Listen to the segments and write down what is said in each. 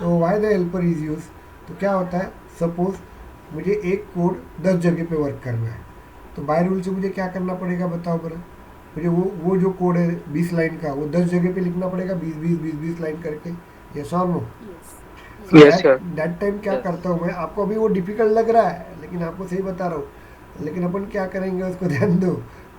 तो why the helper is use. तो क्या होता है, सपोज मुझे एक कोड 10 जगह पे वर्क करना है, तो बाय रूल से मुझे क्या करना पड़ेगा बताओ बरा। मुझे वो जो कोड है 20 लाइन का, वो 10 जगह पे लिखना पड़ेगा, 20 20 20 20 लाइन करके। यस और no. Yes. So yes. Yes that sir. That time क्या यस। करता हूँ मैं, आपको अभी वो डिफिकल्ट लग रहा है लेकिन आपको सही बता रहा हूँ, लेकिन अपन क्या करेंगे उसको ध्यान दो।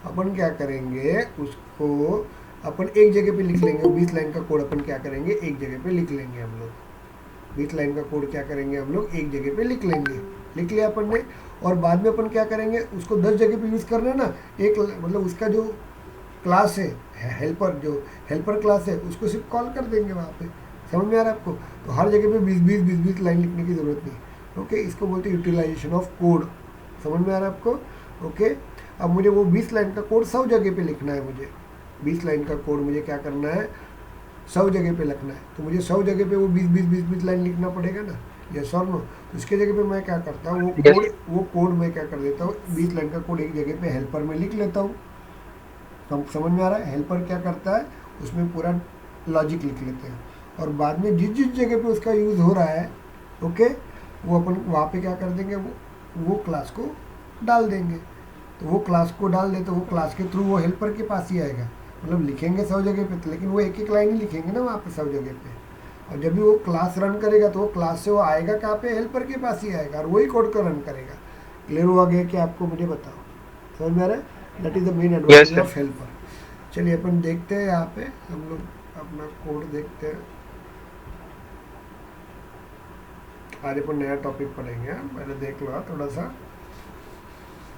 अपन क्या करेंगे उसको, अपन एक जगह पे लिख लेंगे, 20 लाइन का कोड अपन क्या करेंगे एक जगह पे लिख लेंगे हम लोग। 20 लाइन का कोड क्या करेंगे हम लोग एक जगह पे लिख लेंगे। लिख लिया अपन ने। और बाद में अपन क्या करेंगे, उसको 10 जगह पे यूज़ करना है ना। एक मतलब उसका जो क्लास है, हेल्पर जो हेल्पर क्लास है, उसको सिर्फ कॉल कर देंगे वहाँ पे। समझ में आ रहा है आपको। तो हर जगह पे 20 20 20 20 लाइन लिखने की ज़रूरत नहीं। ओके, इसको बोलते हैं यूटिलाइजेशन ऑफ कोड। समझ में आ रहा है आपको। ओके। अब मुझे वो 20 लाइन का कोड 100 जगह पे लिखना है मुझे। 20 लाइन का कोड मुझे क्या करना है, 100 जगह पे लिखना है, तो मुझे 100 जगह पे वो 20 20 20 20 लाइन लिखना पड़ेगा ना। यस और नो। तो इसके जगह पे मैं क्या करता हूँ, यस। वो कोड मैं क्या कर देता हूँ, 20 लाइन का कोड एक जगह पे हेल्पर में लिख लेता हूँ। समझ में आ रहा है, हेल्पर क्या करता है, उसमें पूरा लॉजिक लिख लेते हैं। और बाद में जिस जिस जगह पे उसका यूज़ हो रहा है, ओके, वो अपन वहाँ पे क्या कर देंगे, वो क्लास को डाल देंगे। तो वो क्लास को डाल दे तो वो क्लास के थ्रू वो हेल्पर के पास ही आएगा। मतलब लिखेंगे 100 जगह पे तो, लेकिन वो एक एक लाइन ही लिखेंगे ना वहाँ पे 100 जगह पे। और जब भी वो क्लास रन करेगा तो वो क्लास से वो आएगा कहाँ पे, हेल्पर के पास ही आएगा और वही कोड को रन करेगा। क्लियर हुआ गया कि आपको, मुझे बताओ। समझ में आ रहा है, that is the main yes advantage sir. Of helper. चलिए अपन देखते हैं यहाँ पे, हम लोग अपना कोड देखते हैं। आज अपन नया टॉपिक पढ़ेंगे, पहले देख लो थोड़ा सा।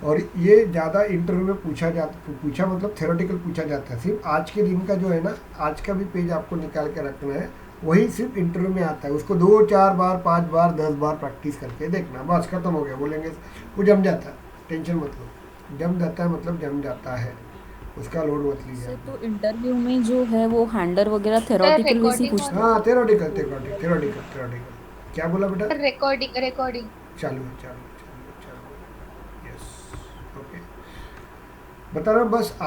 और ये ज़्यादा इंटरव्यू में पूछा मतलब थ्योरेटिकल पूछा जाता है। सिर्फ आज के दिन का जो है ना, आज का भी पेज आपको निकाल के रखना है, वही सिर्फ इंटरव्यू में आता है। उसको 2 4 बार 5 बार 10 बार प्रैक्टिस करके देखना, बस खत्म हो गया, बोलेंगे वो जम जाता है। टेंशन मत लो, जम जाता है मतलब जम जाता है, उसका लोड मत लीजिए से आप तो लोग। इंटरव्यू में जो है वो हैंडर वगैरह सर थेरोटिकल वैसे ही रिकॉर्डिंग पूछते ऑन। हैं। हाँ, थ्योरेटिकल थ्योरेटिकल थ्योरेटिकल थ्योरेटिकल। क्या बोला बेटा। Sir recording recording. चालू है, चालू है, चालू है, चालू है। यस। ओके। बता रहा हूँ बस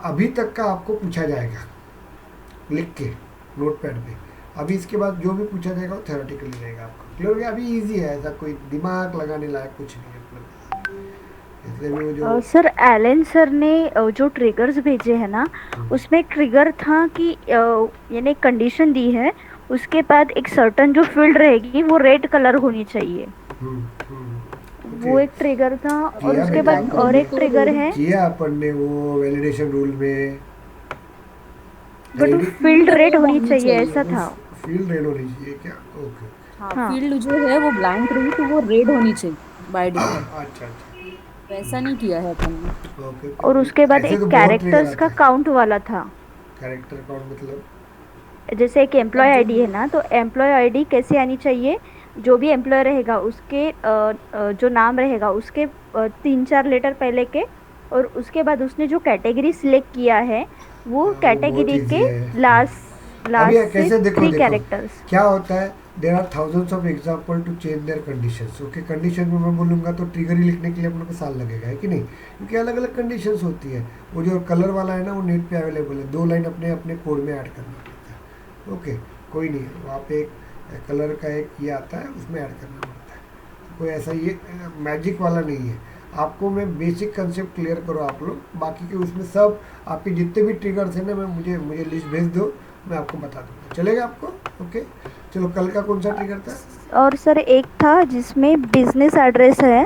अभी तक का आपको पूछा जाएगा लिख के नोट पैड पे। अभी इसके बाद जो भी पूछा जाएगा वो थ्योरेटिकली रहेगा आपका। क्लियर हो गया। अभी इजी है, ऐसा कोई दिमाग लगाने लायक कुछ नहीं है मतलब। इसलिए भी वो जो सर एलन सर ने जो ट्रिगर्स भेजे हैं ना, उसमें एक ट्रिगर था कि यानी कंडीशन दी है, उसके बाद एक सर्टन जो फील्ड रहेगी वो रेड कलर होनी चाहिए। ओके वो एक ट्रिगर था और किया उसके बेटा बाद अपन और ने, एक ट्रिगर है, किया अपन ने वो वैलिडेशन रूल में। बट वो LED field field red red होनी होनी चाहिए चाहिए। ऐसा था। फील्ड रेड होनी चाहिए क्या। ओके। हाँ, हाँ। फील्ड जो है वो ब्लैंक रही तो वो रेड होनी चाहिए बाय डिफॉल्ट। अच्छा अच्छा। वैसा नहीं किया है अपन ने। ओके और उसके बाद ऐसे एक तो बहुत ट्रिगर कैरेक्टर्स का आता है। काउंट वाला था। कैरेक्टर अकाउंट मतलब। जैसे एक एम्प्लॉय मतलब जो आईडी है ना, तो एम्प्लॉय आईडी कैसे आनी चाहिए, जो भी एम्प्लॉय रहेगा उसके जो नाम रहेगा उसके 3 4 लेटर पहले के, और उसके बाद उसने जो कैटेगरी सिलेक्ट किया है वो हाँ, वो बहुत कैटेगरी इजी के है। लास्ट अब लास्ट ये से कैसे, देखो थ्री देखो कैरेक्टर्स। क्या होता है। There are thousands of example to change their conditions. Okay, condition में मैं बोलूँगा तो ट्रिगर ही लिखने के लिए अपने को साल लगेगा, है कि नहीं, क्योंकि अलग अलग कंडीशंस होती है। वो जो कलर वाला है ना, वो नेट पे अवेलेबल है, 2 लाइन अपने अपने कोड में ऐड करना पड़ता है। ओके, कोई नहीं, वहाँ पे एक कलर का एक ये आता है, उसमें ऐड करना पड़ता है। तो कोई ऐसा ये मैजिक वाला नहीं है। आपको मैं बेसिक कंसेप्ट क्लियर करो आप लोग, बाकी के उसमें सब आपके जितने भी ट्रिगर्स हैं ना, मैं मुझे मुझे लिस्ट भेज दो, मैं आपको बता दूंगा, चलेगा आपको। ओके। चलो, कल का कौन सा ट्रिगर था। और सर एक था जिसमें बिजनेस एड्रेस है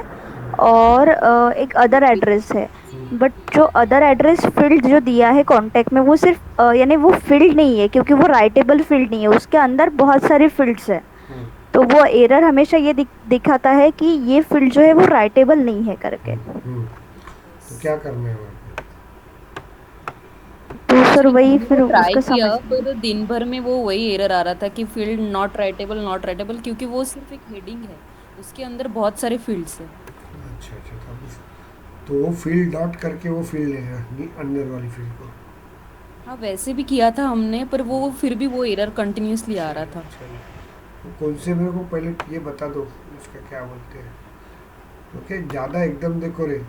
और एक अदर एड्रेस है, बट जो अदर एड्रेस फील्ड जो दिया है कांटेक्ट में वो सिर्फ यानी वो फील्ड नहीं है, क्योंकि वो राइटेबल फील्ड नहीं है, उसके अंदर बहुत सारे फील्ड्स है। हम्म, तो वो एरर हमेशा ये दिखाता है कि ये फील्ड जो है वो राइटेबल नहीं है करके। हम्म। तो क्या करना है वहाँ पे। तो सर एक्चुअली वही मैंने वो फिर ट्राई उसका किया समझ। पर दिन भर में वो वही एरर आ रहा था कि फील्ड नॉट राइटेबल, क्योंकि वो सिर्फ एक हेडिंग है, उसके अंदर बहुत सारे फील्ड्स है। अच्छा अच्छा, तो वो फील्ड डॉट करके वो फील्ड लेना अंदर वाली फील्ड को। हाँ, वैसे भी किया था हमने पर वो फिर भी वो एरर कंटिन्यूअसली आ रहा चलिए था। चलिए, तो कौन से, मेरे को पहले ये बता दो उसका क्या बोलते हैं। ओके, ज़्यादा एकदम देखो रे,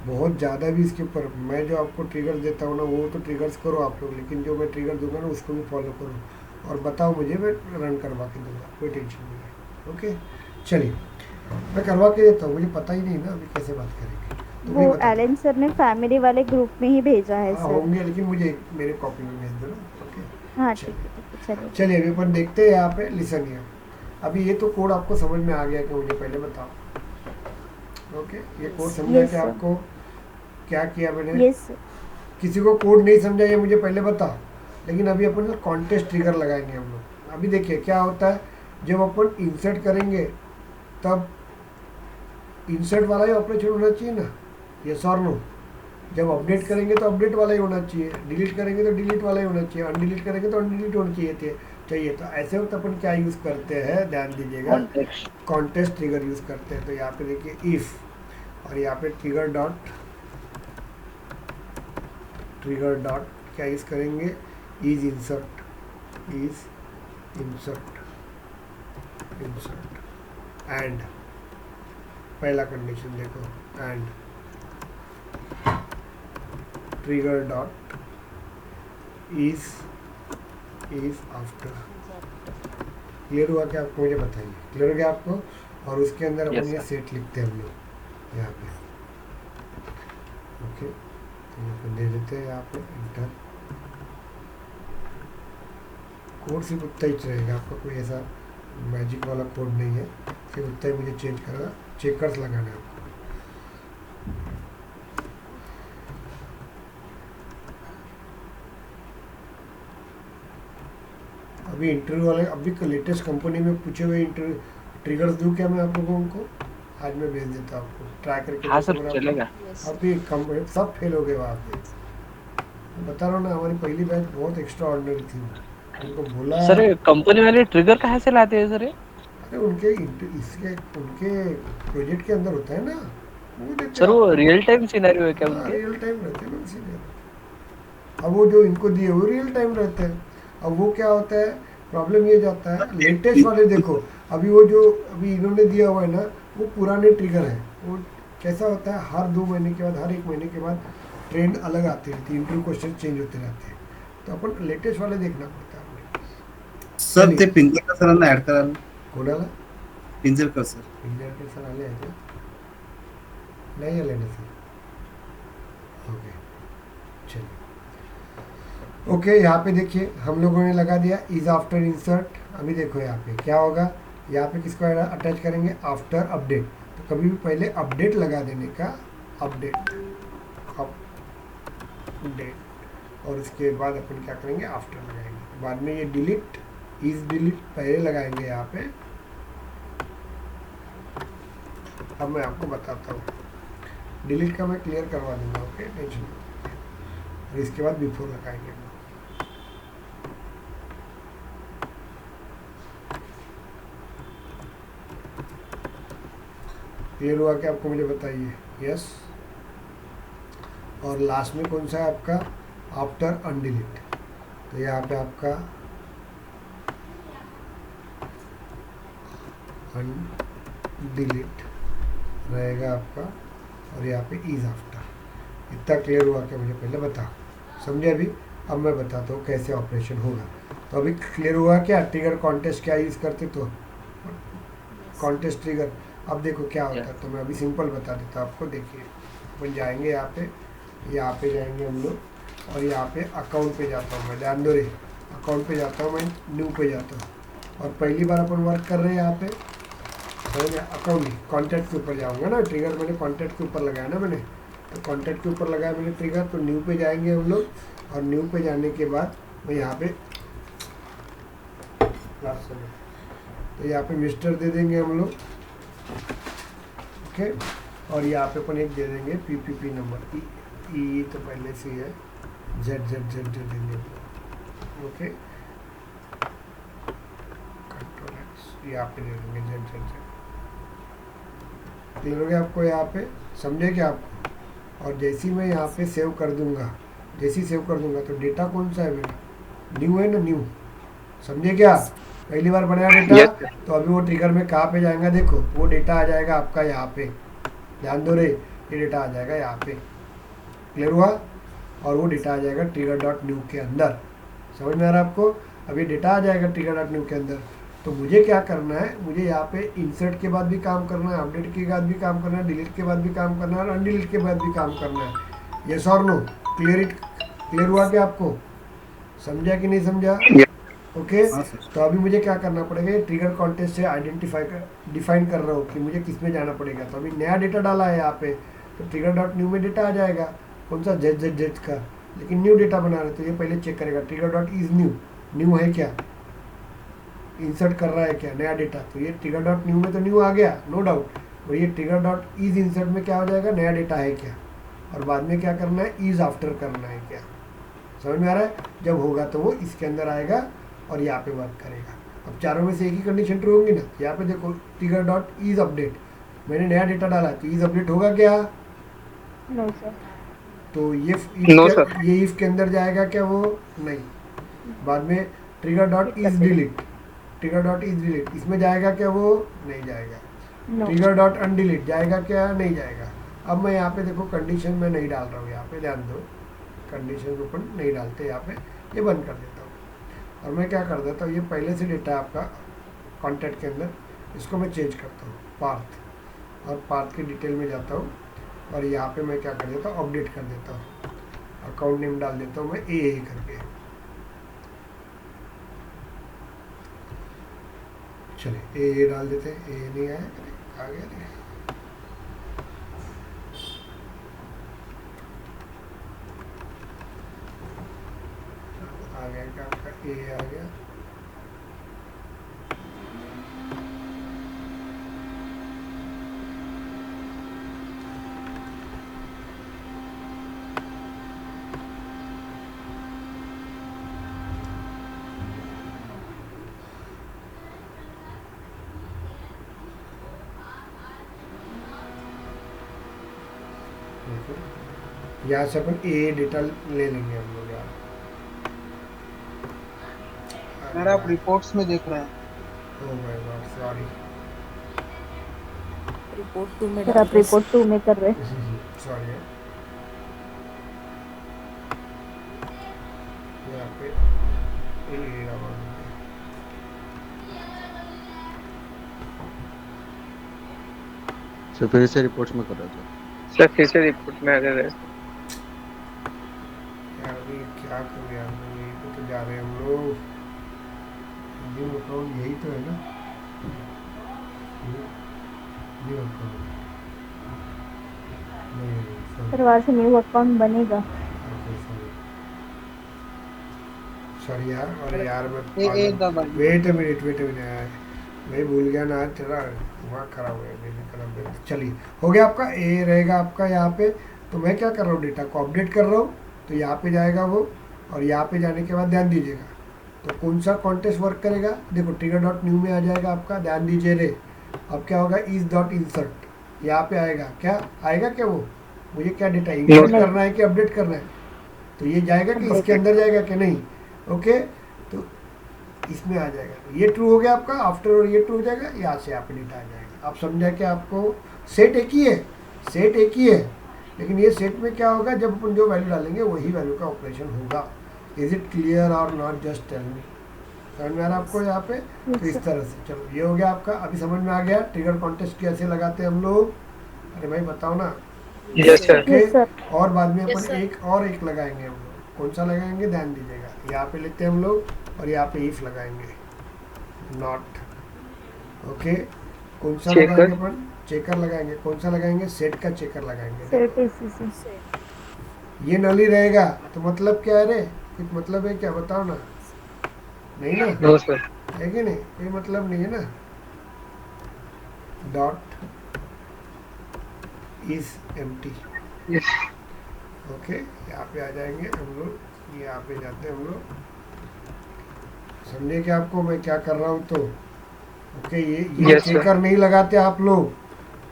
बहुत ज़्यादा भी इसके ऊपर मैं जो आपको ट्रिगर देता हूँ ना, वो तो ट्रिगर्स करो आप लोग, लेकिन जो मैं ट्रिगर दूंगा ना उसको भी फॉलो करो। और बताओ मुझे, मैं रन करवा के दूंगा, कोई टेंशन नहीं है। ओके चलिए मैं करवा के देता हूँ, मुझे पता ही नहीं ना अभी कैसे बात करेंगे, तो वो वही बता दो। एलन सर ने फैमिली वाले ग्रुप में ही भेजा है हाँ सर। होंगे, लेकिन मुझे मेरे कॉपी में भेज दो ना। ओके हाँ चलिए ठीक है चलिए। चलिए अभी अपन देखते हैं यहाँ पे लिसन हियर। अभी ये तो कोड आपको समझ में आ गया कि मुझे पहले बताओ। ओके ये कोड समझा यस कि सर। आपको क्या किया मैंने? Yes sir. किसी को कोड नहीं समझा ये मुझे पहले बता, लेकिन अभी अपन कॉन्टेस्ट ट्रिगर लगाएंगे हम लोग। अभी देखिए क्या होता है, जब अपन इंसर्ट करेंगे तब इंसर्ट वाला ही ऑपरेशन होना चाहिए ना, यस और नो। जब अपडेट करेंगे तो अपडेट वाला ही होना चाहिए, डिलीट करेंगे तो डिलीट वाला ही होना चाहिए, अनडिलीट करेंगे तो अनडिलीट होना चाहिए। तो ऐसे वक्त अपन क्या यूज़ करते हैं, ध्यान दीजिएगा, कॉन्टेक्स्ट। कॉन्टेस्ट ट्रिगर यूज़ करते हैं। तो यहाँ पे देखिए इफ़, और यहाँ पे ट्रिगर डॉट क्या यूज़ करेंगे, इज इंसर्ट एंड पहला कंडीशन देखो, and trigger dot is after. Clear हुआ क्या आपको? मुझे बताइए क्लियर हो गया आपको? और उसके अंदर अपन Yes, ये sir. सेट लिखते हैं हम लोग यहाँ पे। ओके तो यहाँ पे दे देते हैं, यहाँ पे इंटर। कोड सिर्फ उतना ही रहेगा, आपका कोई ऐसा मैजिक वाला कोड नहीं है, सिर्फ उतना ही मुझे चेंज करना, चेकर्स लगाना है आपको। अभी इंटरव्यू वाले, अभी लेटेस्ट कंपनी में पूछे हुए इंटरव्यू ट्रिगर्स दूँ क्या मैं आप लोगों को? आज मैं भेज देता हूँ आपको, ट्राई करके हाँ देखो सर अगर आपको। चलेगा। यस अभी कम सब फेल हो गए वहाँ पे। मैं बता रहा हूँ ना, हमारी पहली बैच बहुत एक्स्ट्रा ऑर्डिनरी थी। उनको बोला सर कंपनी वाले ट्रिगर कहाँ से लाते हैं सर ये? अरे उनके इसके उनके प्रोजेक्ट के अंदर होता है ना, वो देते सर वो आपको। रियल टाइम सिनेरियो है क्या हाँ उनके? रियल टाइम रहते हैं इसीलिए। अब वो जो इनको दिए वो रियल टाइम रहते हैं। अब वो क्या होता है, प्रॉब्लम ये जाता है, लेटेस्ट वाले देखो, अभी वो जो अभी इन्होंने दिया हुआ है ना, वो पुराने ट्रिगर है। वो कैसा होता है, हर 2 महीने के बाद, हर 1 महीने के बाद ट्रेंड अलग आती रहती है, इंटरव्यू क्वेश्चन चेंज होते रहते हैं। तो अपन लेटेस्ट वाले देखना पड़ता है हमें। सर ते पिंजरकर सरांना ऍड कराल. कोणाला पिंजरकर सर. इंडिया सर आले आहेत का? नहीं आले ना सर? ओके चलिए। ओके यहाँ पे देखिए हम लोगों ने लगा दिया इज आफ्टर इंसर्ट। अभी देखो यहाँ पे क्या होगा, यहाँ पे किसको अटैच करेंगे, आफ्टर अपडेट। तो कभी भी पहले अपडेट लगा देने का, अपडेट, और उसके बाद अपन क्या करेंगे, आफ्टर लगाएंगे। बाद में ये डिलीट, इज डिलीट पहले लगाएंगे यहाँ पे। अब मैं आपको बताता हूँ, डिलीट का मैं क्लियर करवा दूंगा, ओके टेंशन मत। और इसके बाद बिफोर लगाएंगे। क्लियर हुआ क्या आपको? मुझे बताइए। यस। और लास्ट में कौन सा है आपका, आफ्टर अनडिलीट। तो यहाँ पे आपका अनडिलीट रहेगा आपका, और यहाँ पे इज आफ्टर। इतना क्लियर हुआ क्या? मुझे पहले बता, समझे अभी? अब मैं बताता हूँ कैसे ऑपरेशन होगा। तो अभी क्लियर हुआ क्या, ट्रिगर कॉन्टेस्ट क्या यूज़ करते, तो कॉन्टेस्ट ट्रिगर। अब देखो क्या होता है, तो मैं अभी सिंपल बता देता हूँ आपको। देखिए अपन जाएंगे यहाँ पे जाएंगे हम लोग, और यहाँ पे अकाउंट पे जाता हूँ मैं, ध्यान दो रे, अकाउंट पे जाता हूँ मैं, न्यू पे जाता हूँ, और पहली बार अपन वर्क कर रहे हैं यहाँ पे, अकाउंट कॉन्टैक्ट के ऊपर जाऊँगा ना। ट्रिगर मैंने कॉन्टैक्ट के ऊपर लगाया ना मैंने, तो कॉन्टैक्ट के ऊपर लगाया मैंने ट्रिगर। तो न्यू पे जाएंगे हम लोग, और न्यू पे जाने के बाद मैं यहाँ पे तो यहाँ पे मिस्टर दे देंगे हम लोग, ओके। और यहाँ पे अपन एक दे देंगे पीपीपी नंबर, ई तो पहले से ही है, जेड देंगे, ओके। कंट्रोल एक्स यहाँ पे दे देंगे, जेड। क्लियर हो गया आपको? यहाँ पे समझे क्या आपको? और जैसे ही मैं यहाँ पे सेव कर दूंगा, तो डेटा कौन सा है मेरा, न्यू है ना, न्यू, समझे क्या? पहली बार बनाया डेटा, Yes, तो अभी वो ट्रिगर में कहाँ पे जाएगा, देखो वो डेटा आ जाएगा आपका यहाँ पे, ध्यान दो रे, ये डेटा आ जाएगा यहाँ पे। क्लियर हुआ? और वो डेटा आ जाएगा ट्रिगर डॉट न्यू के अंदर। समझ में आ रहा है आपको? अब ये डेटा आ जाएगा ट्रिगर डॉट न्यू के अंदर। तो मुझे क्या करना है, मुझे यहाँ पे इंसर्ट के बाद भी काम करना है, अपडेट के बाद भी काम करना है, डिलीट के बाद भी काम करना है और अनडिलीट के बाद भी काम करना है। यस और नो? क्लियर हुआ क्या आपको? समझा कि नहीं समझा? ओके। हाँ सर। तो अभी मुझे क्या करना पड़ेगा, ये ट्रिगर कॉन्टेक्स्ट से डिफाइन कर रहा हूँ कि मुझे किस में जाना पड़ेगा। तो अभी नया डेटा डाला है यहाँ पे, तो ट्रिगर डॉट न्यू में डेटा आ जाएगा, कौन सा जेड का, लेकिन न्यू डेटा बना रहे तो ये पहले चेक करेगा ट्रिगर डॉट इज न्यू है क्या, इंसर्ट कर रहा है क्या नया डेटा। तो ये ट्रिगर डॉट न्यू में तो न्यू आ गया, नो डाउट। और ये ट्रिगर डॉट इज इंसर्ट में क्या हो जाएगा, नया डेटा है क्या, और बाद में क्या करना है, इज आफ्टर करना है क्या। समझ में आ रहा है? जब होगा तो वो इसके अंदर आएगा और यहाँ पे वर्क करेगा। अब चारों में से एक ही कंडीशन ट्रू होगी ना। यहाँ पे देखो ट्रिगर डॉट इज अपडेट, मैंने नया डेटा डाला तो इज अपडेट होगा क्या? No sir. तो ये No, sir. ये इफ के अंदर जाएगा क्या? वो नहीं। बाद में trigger dot is delete, trigger dot is delete इसमें जाएगा क्या? वो नहीं जाएगा। नो ट्रिगर डॉट अनडिलीट जाएगा क्या? नहीं जाएगा। अब मैं यहाँ पे देखो कंडीशन में नहीं डाल रहा हूँ, यहाँ पे ध्यान दो, कंडीशन को अपन नहीं डालते यहाँ पे, ये बंद कर देता हूँ। और मैं क्या कर देता हूँ, ये पहले से डेटा आपका कॉन्टैक्ट के अंदर, इसको मैं चेंज करता हूँ पाथ, और पाथ की डिटेल में जाता हूँ और यहाँ पे मैं क्या कर देता हूँ, अपडेट कर देता हूँ, अकाउंट नेम डाल देता हूँ मैं ए करके। चलिए ए डाल देते हैं, ए नहीं आया, आ गया नहीं। आ गया क्या आपका ए आ गया। यहाँ से अपन ए डेटा ले लेंगे हम लोग यार। सर आप रिपोर्ट्स में देख रहे हैं। Oh my God, sorry. Report 2 में सर डाल आप रिपोर्ट 2 में कर रहे हैं। सॉरी। यहाँ पे ए डाल देंगे। सर फिर से रिपोर्ट्स में कर रहा था। सर फिर से रिपोर्ट में आ गए। यार अभी क्या करें यार, यही पे तो जा रहे हैं हम लोग। न्यू अकाउंट यही तो है ना, न्यू अकाउंट नहीं, सर वहाँ से न्यू अकाउंट बनेगा। सॉरी यार। अरे यार मैं एक दबाइए। वेट अ मिनट यार, मैं भूल गया ना, तेरा दिमाग खराब हो गया। चलिए हो गया आपका, ए रहेगा आपका यहाँ पे। तो मैं क्या कर रहा हूँ, डेटा को अपडेट कर रहा हूँ, तो यहाँ पे जाएगा वो, और यहाँ पे जाने के बाद ध्यान दीजिएगा तो कौन सा कॉन्टेक्स्ट वर्क करेगा। देखो ट्रिगर डॉट न्यू में आ जाएगा आपका, ध्यान दीजिए रे। अब क्या होगा, इज डॉट इंसर्ट यहाँ पे आएगा, क्या आएगा क्या, वो मुझे क्या डेटा इंसर्ट करना है कि अपडेट करना है, तो ये जाएगा कि इसके अंदर जाएगा कि नहीं। ओके, तो इसमें आ जाएगा, ये ट्रू हो गया आपका आफ्टर, और ये ट्रू हो जाएगा, यहाँ से आप डेटा आ जाएगा। आप समझा कि आपको सेट एक ही है, सेट एक ही है, लेकिन ये सेट में क्या होगा, जब अपन जो वैल्यू डालेंगे वही वैल्यू का ऑपरेशन होगा। इज इट क्लियर और नॉट, जस्ट टेल मी। समझ में आ रहा है आपको यहाँ पे? तो इस तरह से चलो, ये हो गया आपका। अभी समझ में आ गया ट्रिगर कॉन्टेक्स्ट कैसे लगाते हैं हम लोग? अरे भाई बताओ ना। Yes sir. Okay, Yes, sir. और बाद में Yes, अपन sir. एक लगाएंगे हम लोग। कौन सा लगाएंगे, ध्यान दीजिएगा, यहाँ पे लेते हैं हम लोग, और यहाँ पे इफ लगाएंगे, नॉट। ओके, कौन सा Checker. लगाएंगे अपन, चेकर लगाएंगे। कौन सा लगाएंगे, सेट का चेकर लगाएंगे। Set ACC. ये नली रहेगा तो मतलब क्या है रे, कुछ मतलब है क्या, बताओ ना। नहीं ना, नो सर। है कि नहीं, कोई मतलब नहीं है ना। Dot is empty. Yes. Okay, यहाँ पे आ जाएंगे हम लोग, यहाँ पे जाते हैं हम लोग। समझे कि आपको मैं क्या कर रहा हूँ? तो ओके, ये Yes, sir. चेकर नहीं लगाते आप लोग,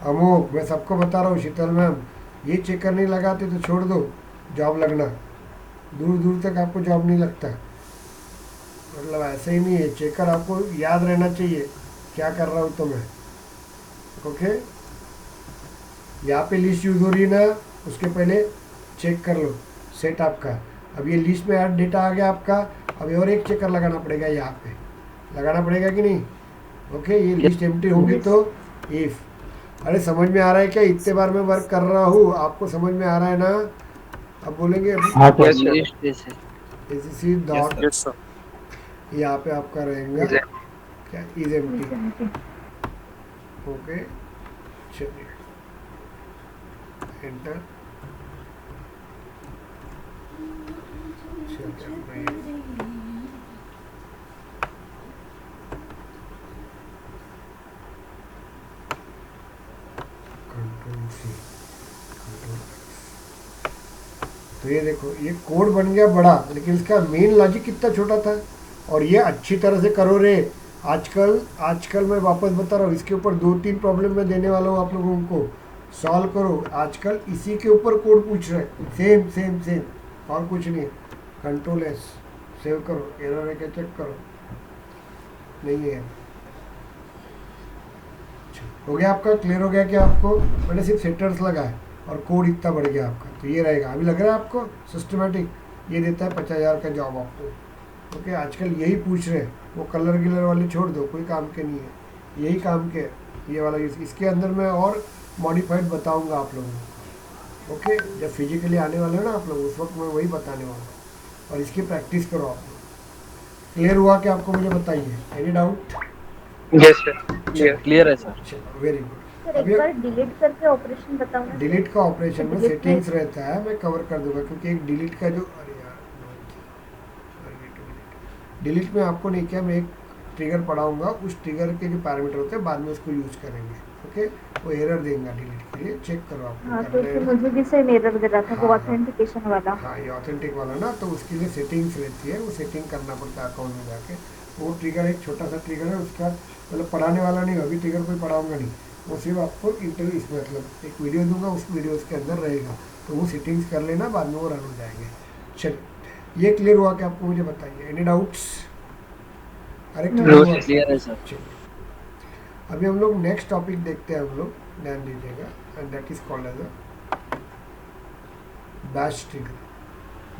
अमोक, मैं सबको बता रहा हूँ, शीतल मैम, ये चेकर नहीं लगाते तो छोड़ दो, जॉब लगना दूर दूर तक आपको जॉब नहीं लगता। मतलब ऐसे ही नहीं है, चेकर आपको याद रहना चाहिए क्या कर रहा हूँ तो मैं। ओके, यहाँ पे लिस्ट यूज हो रही है ना, उसके पहले चेक कर लो सेट आपका। अब ये लिस्ट में ऐड डेटा आ गया आपका। अभी और एक चेकर लगाना पड़ेगा यहाँ पे, लगाना पड़ेगा कि नहीं? ओके, ये लिस्ट एम्प्टी होगी तो इफ। अरे समझ में आ रहा है क्या? इतने बार मैं वर्क कर रहा हूँ, आपको समझ में आ रहा है ना? अब बोलेंगे Yes, sir. ACC dot, Yes, sir. यहाँ पे आपका रहेगा Is क्या, इज एम्प्टी। ओके चलिए, एंटर। Control C, control. तो ये देखो, ये कोड बन गया बड़ा, लेकिन इसका मेन लॉजिक कितना छोटा था। और ये अच्छी तरह से करो रे। आजकल मैं वापस बता रहा हूँ, इसके ऊपर 2-3 प्रॉब्लम मैं देने वाला हूँ आप लोगों को, सॉल्व करो। आजकल इसी के ऊपर कोड पूछ रहे हैं, सेम सेम सेम, और कुछ नहीं। कंट्रोल एस, सेव करो, एरर है क्या चेक करो, नहीं है। हो गया आपका, क्लियर हो गया क्या आपको? मैंने सिर्फ सेटर्स लगाए और कोड इतना बढ़ गया आपका, तो ये रहेगा। अभी लग रहा है आपको सिस्टमेटिक? ये देता है 50,000 का जॉब आपको। ओके, आजकल यही पूछ रहे हैं, वो कलर गिलर वाले छोड़ दो, कोई काम के नहीं है, यही काम के। ये वाला इसके अंदर मैं और मॉडिफाइड बताऊंगा आप लोगों को। ओके, जब फिजिकली आने वाले हो ना आप लोग, उस वक्त मैं वही बताने वाला हूँ, और इसकी प्रैक्टिस करो आप लोग। क्लियर हुआ कि आपको? मुझे बताइए, any doubt? Yes, sir. Yes. Clear है सर। चलो, वेरी गुड। सर एक बार डिलीट करके ऑपरेशन बताओ ना। डिलीट का ऑपरेशन में Delete सेटिंग्स रहता है, मैं कवर कर दूंगा, क्योंकि एक डिलीट का जो, अरे यार डिलीट में आपको नहीं किया, मैं एक ट्रिगर पढ़ाऊंगा, उस ट्रिगर के जो पैरामीटर होते हैं बाद में उसको यूज करेंगे। ओके, वो एरर देगा डिलीट के लिए, चेक करो आप। हाँ, क्योंकि मुझे भी सेम एरर दे रहा था, वो हाँ, ऑथेंटिकेशन वाला। हाँ, ये ऑथेंटिक वाला ना, तो उसके लिए सेटिंग्स रहती है, वो सेटिंग करना पड़ता है अकाउंट में जाके। वो ट्रिगर एक छोटा सा ट्रिगर है, उसका मतलब पढ़ाने वाला नहीं, अभी ट्रिगर कोई पढ़ाऊंगा नहीं, वो सिर्फ आपको इंटरव्यू, इसमें मतलब एक वीडियो दूंगा, उस वीडियो उसके अंदर रहेगा, तो वो सेटिंग्स कर लेना, बाद में वो रन हो जाएंगे। चलिए, ये क्लियर हुआ कि आपको? मुझे बताइए, एनी डाउट्स? अरे No, क्लियर है सर। चलिए, अभी हम लोग नेक्स्ट टॉपिक देखते हैं, हम लोग ध्यान दीजिएगा, and that is called as a batch trigger,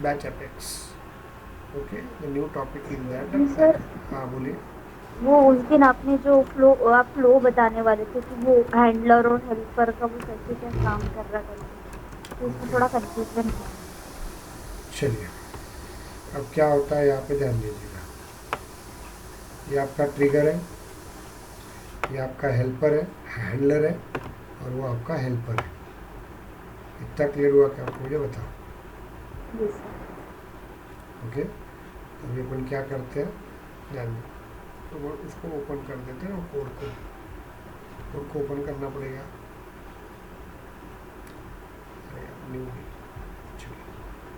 batch apex. Okay, the new topic in that. Sir हाँ बोलिए। वो उस दिन आपने जो आप फ्लो बताने वाले थे कि वो हैंडलर और हेल्पर का वो कैसे क्या काम कर रहा था, तो उसमें थोड़ा कंफ्यूजन था। चलिए, अब क्या होता है यहाँ पे ध्यान दीजिएगा। ये आपका ट्रिगर है, ये आपका हेल्पर है, हैंडलर है, और वो आपका हेल्पर है। इतना क्लियर हुआ क्या आपको? मुझे बताओ। जी सर। ओके, अभी अपन क्या करते हैं, ध्यान दो, तो वो इसको ओपन कर देते हैं, और कोड को ओपन करना पड़ेगा। अरे यार, न्यू, चलिए,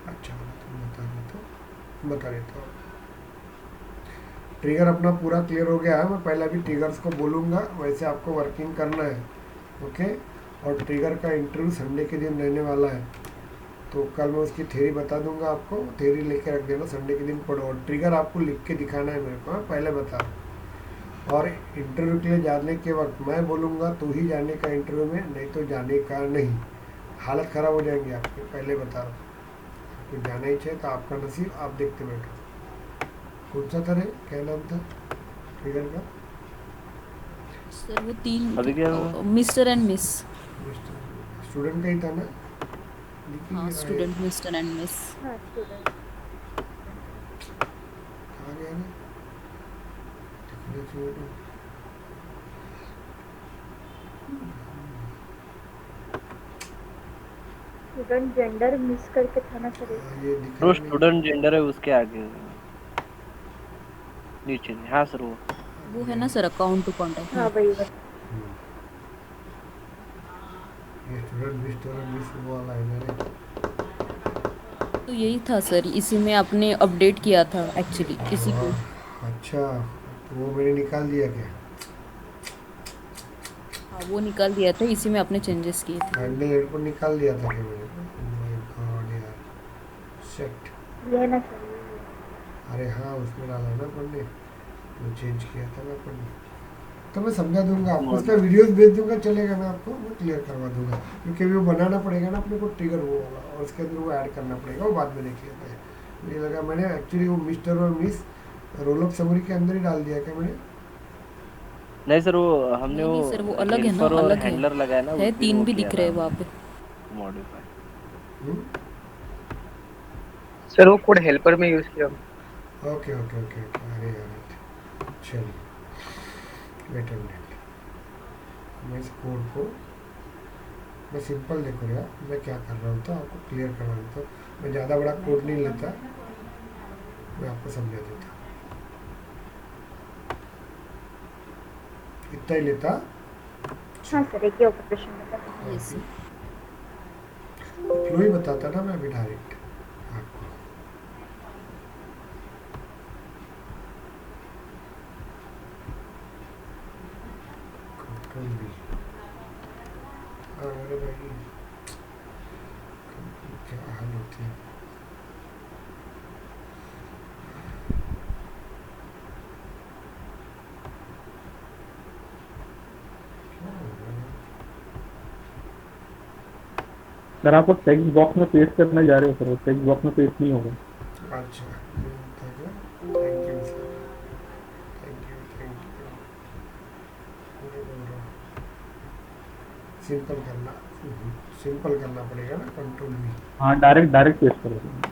अच्छा बता देता हूँ। ट्रिगर अपना पूरा क्लियर हो गया है, मैं पहले अभी ट्रिगर्स को बोलूँगा, वैसे आपको वर्किंग करना है। ओके, और ट्रिगर का इंटरव्यू संडे के दिन रहने वाला है, तो कल मैं उसकी थ्योरी बता दूंगा आपको, थ्योरी लेके रख देना, संडे के दिन पढ़ो। और ट्रिगर आपको लिख के दिखाना है मेरे को, मैं पहले बता रहा हूँ। और इंटरव्यू के लिए जाने के वक्त मैं बोलूँगा तो ही जाने का इंटरव्यू में, नहीं तो जाने का नहीं, हालत ख़राब हो जाएंगी आपके, पहले बता रहा हूँ। आपको जाना ही चाहिए तो आपका नसीब, आप देखते बैठो। कौन सा था रे, क्या नाम था ट्रिगर का? सर वो 3 अभी क्या हुआ? Mister and miss. स्टूडेंट का ही था ना? हाँ, स्टूडेंट मिस्टर एंड मिस। हाँ, स्टूडेंट। कहाँ गया ना? दिखने चाहिए तो। स्टूडेंट जेंडर मिस करके था ना सर। हाँ, ये दिख वो रहा नहीं। स्टूडेंट जेंडर है उसके आगे नीचे। हाँ सर, वो है ना सर, अकाउंट टू कॉन्टैक्ट। हाँ वही वही। ये स्टूडेंट मिस वो वाला है मेरे। तो यही था सर, इसी में आपने अपडेट किया था एक्चुअली इसी को। अच्छा, तो वो मैंने निकाल दिया क्या? हाँ, वो निकाल दिया था, इसी में आपने चेंजेस किए थे। हैंडल एयरपोर्ट निकाल दिया था क्या मैंने? Oh my God यार, शिट। ये ना सर। अरे हाँ, उसमें डाला ना अपन ने, वो चेंज किया था ना अपन ने, तो मैं समझा दूंगा आपको, उसका वीडियोस भेज दूंगा, चलेगा ना आपको? मैं क्लियर करवा दूंगा, क्योंकि वो बनाना पड़ेगा ना अपने को ट्रिगर वो वाला, और उसके अंदर वो ऐड करना पड़ेगा, वो बाद में देख लेते हैं। मुझे लगा मैंने एक्चुअली वो मिस्टर और मिस रोल ऑफ समरी के अंदर ही डाल दिया क्या मैंने? नहीं सर, वो हमने नहीं नहीं वो सर, वो अलग है ना, हेल्पर और अलग है। हैंडलर लगाया ना, है फिर तीन वो भी किया दिख था रहे हैं वहाँ हमने पे। मॉडिफाई। हम्म? सर वो कोड हेल्पर में यूज किया हमने। ओके ओके ओके ओके, अरे यार चलिए वेट अ मिनट, मैं इस कोड को मैं सिंपल देखो यार, मैं क्या कर रहा हूँ तो आपको क्लियर करवा देता हूँ। मैं ज़्यादा बड़ा कोड नहीं लेता, मैं आपको समझा देता, इतना ही लेता। हाँ सर, एक ही ऑपरेशन में यस सर। फ्लो ही बताता ना मैं अभी डायरेक्ट आपको। कंट्रोल भी, अरे भाई क्या हाल होती है। सर आप वो टेक्स्ट बॉक्स में पेस्ट करने जा रहे हो सर, वो टेक्स्ट बॉक्स में पेस्ट नहीं होगा। अच्छा thank you sir, thank you simple करना, सिंपल करना पड़ेगा ना, कंट्रोल भी। हाँ, डायरेक्ट पेस्ट करो सर।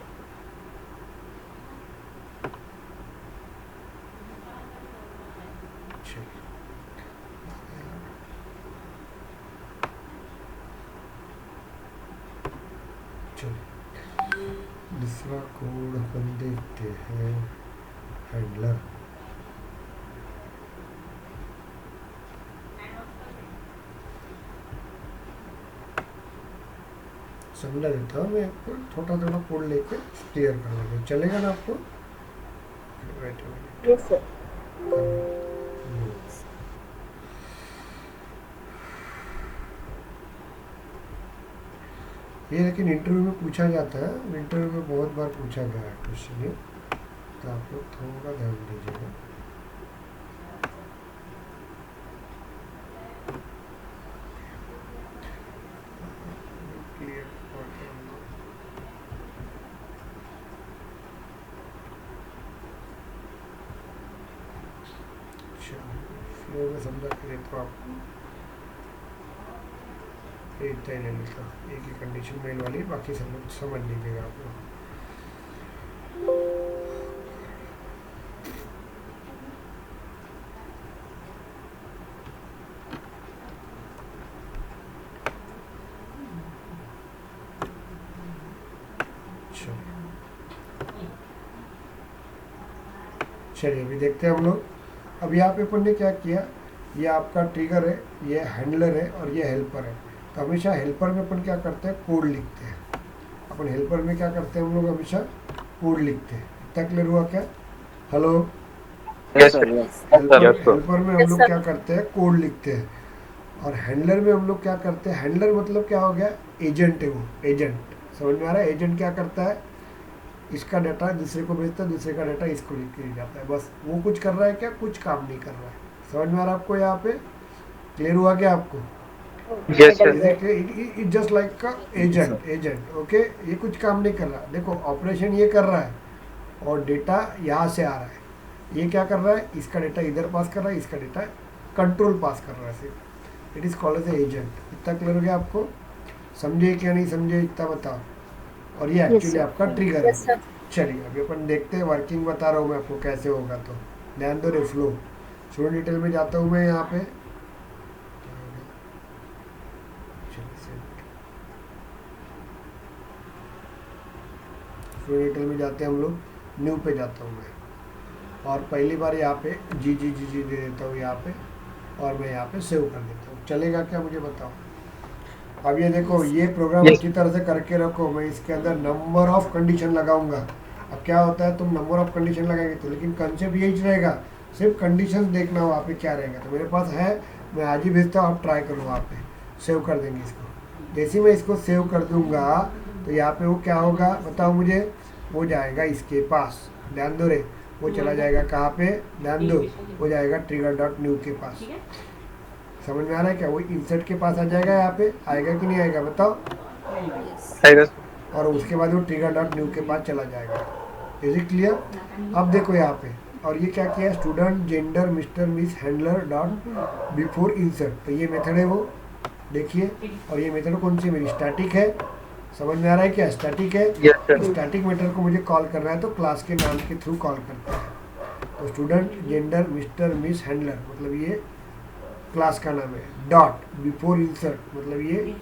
दूसरा कोड अपन देखते हैं, हैंडलर। समझा देता हूँ मैं आपको, छोटा छोटा कोड लेके क्लियर करवा दूँ, चलेगा ना आपको? Wait a minute. Yes sir. ये लेकिन इंटरव्यू में पूछा जाता है, इंटरव्यू में बहुत बार पूछा गया है क्वेश्चन ये, तो आप लोग थोड़ा ध्यान दीजिएगा। फ्लो में समझा के देता हूँ आपको, इतना ही ले लेता, एक ही कंडीशन मेल वाली, बाकी सब लोग समझ लीजिएगा आप लोग। चलिए अभी देखते हैं हम लोग। अब यहाँ पे अपन ने क्या किया, ये आपका ट्रिगर है, ये हैंडलर है और ये हेल्पर है। तो हमेशा हेल्पर में अपन क्या करते हैं, कोड लिखते हैं। अपन हेल्पर में क्या करते हैं, हम लोग हमेशा कोड लिखते हैं। इतना क्लियर हुआ क्या? हेलो, यस सर, हेल्पर में हम लोग क्या करते हैं, कोड लिखते हैं। और हैंडलर में हम लोग क्या करते हैं, हैंडलर मतलब क्या हो गया, एजेंट है वो, एजेंट। समझ में आ रहा है? एजेंट क्या करता है, इसका डाटा दूसरे को भेजता है, दूसरे का डाटा इसको लिख के जाता है, बस वो कुछ कर रहा है क्या, कुछ काम नहीं कर रहा है। समझ में आ रहा है आपको? यहाँ पे क्लियर हुआ क्या आपको? Yes sir, it just like का एजेंट ओके। ये कुछ काम नहीं कर रहा, देखो ऑपरेशन ये कर रहा है और डेटा यहाँ से आ रहा है। ये क्या कर रहा है, इसका डेटा इधर पास कर रहा है, इसका डेटा कंट्रोल पास कर रहा है सिर्फ। It is called as a agent. इतना क्लियर हो गया आपको? समझे क्या नहीं समझे इतना बताओ। और ये एक्चुअली आपका ट्रिगर है। चलिए अभी अपन देखते हैं, वर्किंग बता रहा हूँ मैं आपको कैसे होगा, तो ध्यान दो रे। फ्लो थोड़ा डिटेल में जाता हूँ मैं यहाँ पे। फ्लो डिटेल में जाते हैं हम लोग, न्यू पे जाता हूँ मैं और पहली बार यहाँ पे जी दे देता हूँ यहाँ पे, और मैं यहाँ पे सेव कर देता हूँ। चलेगा क्या मुझे बताओ? अब ये देखो, ये प्रोग्राम अच्छी तरह से करके रखो। मैं इसके अंदर नंबर ऑफ कंडीशन लगाऊंगा। अब क्या होता है, तुम नंबर ऑफ कंडीशन लगाएंगे तो, लेकिन कंसेप्ट यही रहेगा, सिर्फ कंडीशन देखना वहाँ पे क्या रहेगा। तो मेरे पास है, मैं आज ही भेजता हूँ, आप ट्राई करो वहाँ पे, सेव कर देंगे इसको। जैसे ही मैं इसको सेव कर दूंगा तो यहाँ पे वो क्या होगा बताओ मुझे, वो जाएगा इसके पास, ध्यान दो रे, वो चला जाएगा कहाँ पे, ध्यान दो, वो जाएगा trigger.new के पास। समझ में आ रहा है क्या? वो इंसर्ट के पास आ जाएगा, यहाँ पे आएगा कि नहीं आएगा बताओ? आएगा। और उसके बाद वो trigger.new के पास चला जाएगा। Is it clear? अब देखो यहाँ पे, और ये क्या किया, student gender mister miss handler dot before insert, तो ये मेथड है वो, देखिए। और ये मेथड कौन सी मेरी स्टैटिक है, समझ में आ रहा है क्या, स्टैटिक है। Yes, sir. स्टैटिक मेथड को मुझे कॉल करना है तो क्लास के नाम के थ्रू कॉल करते हैं। तो student gender mister miss handler मतलब ये क्लास का नाम है, डॉट बिफोर इंसर्ट मतलब ये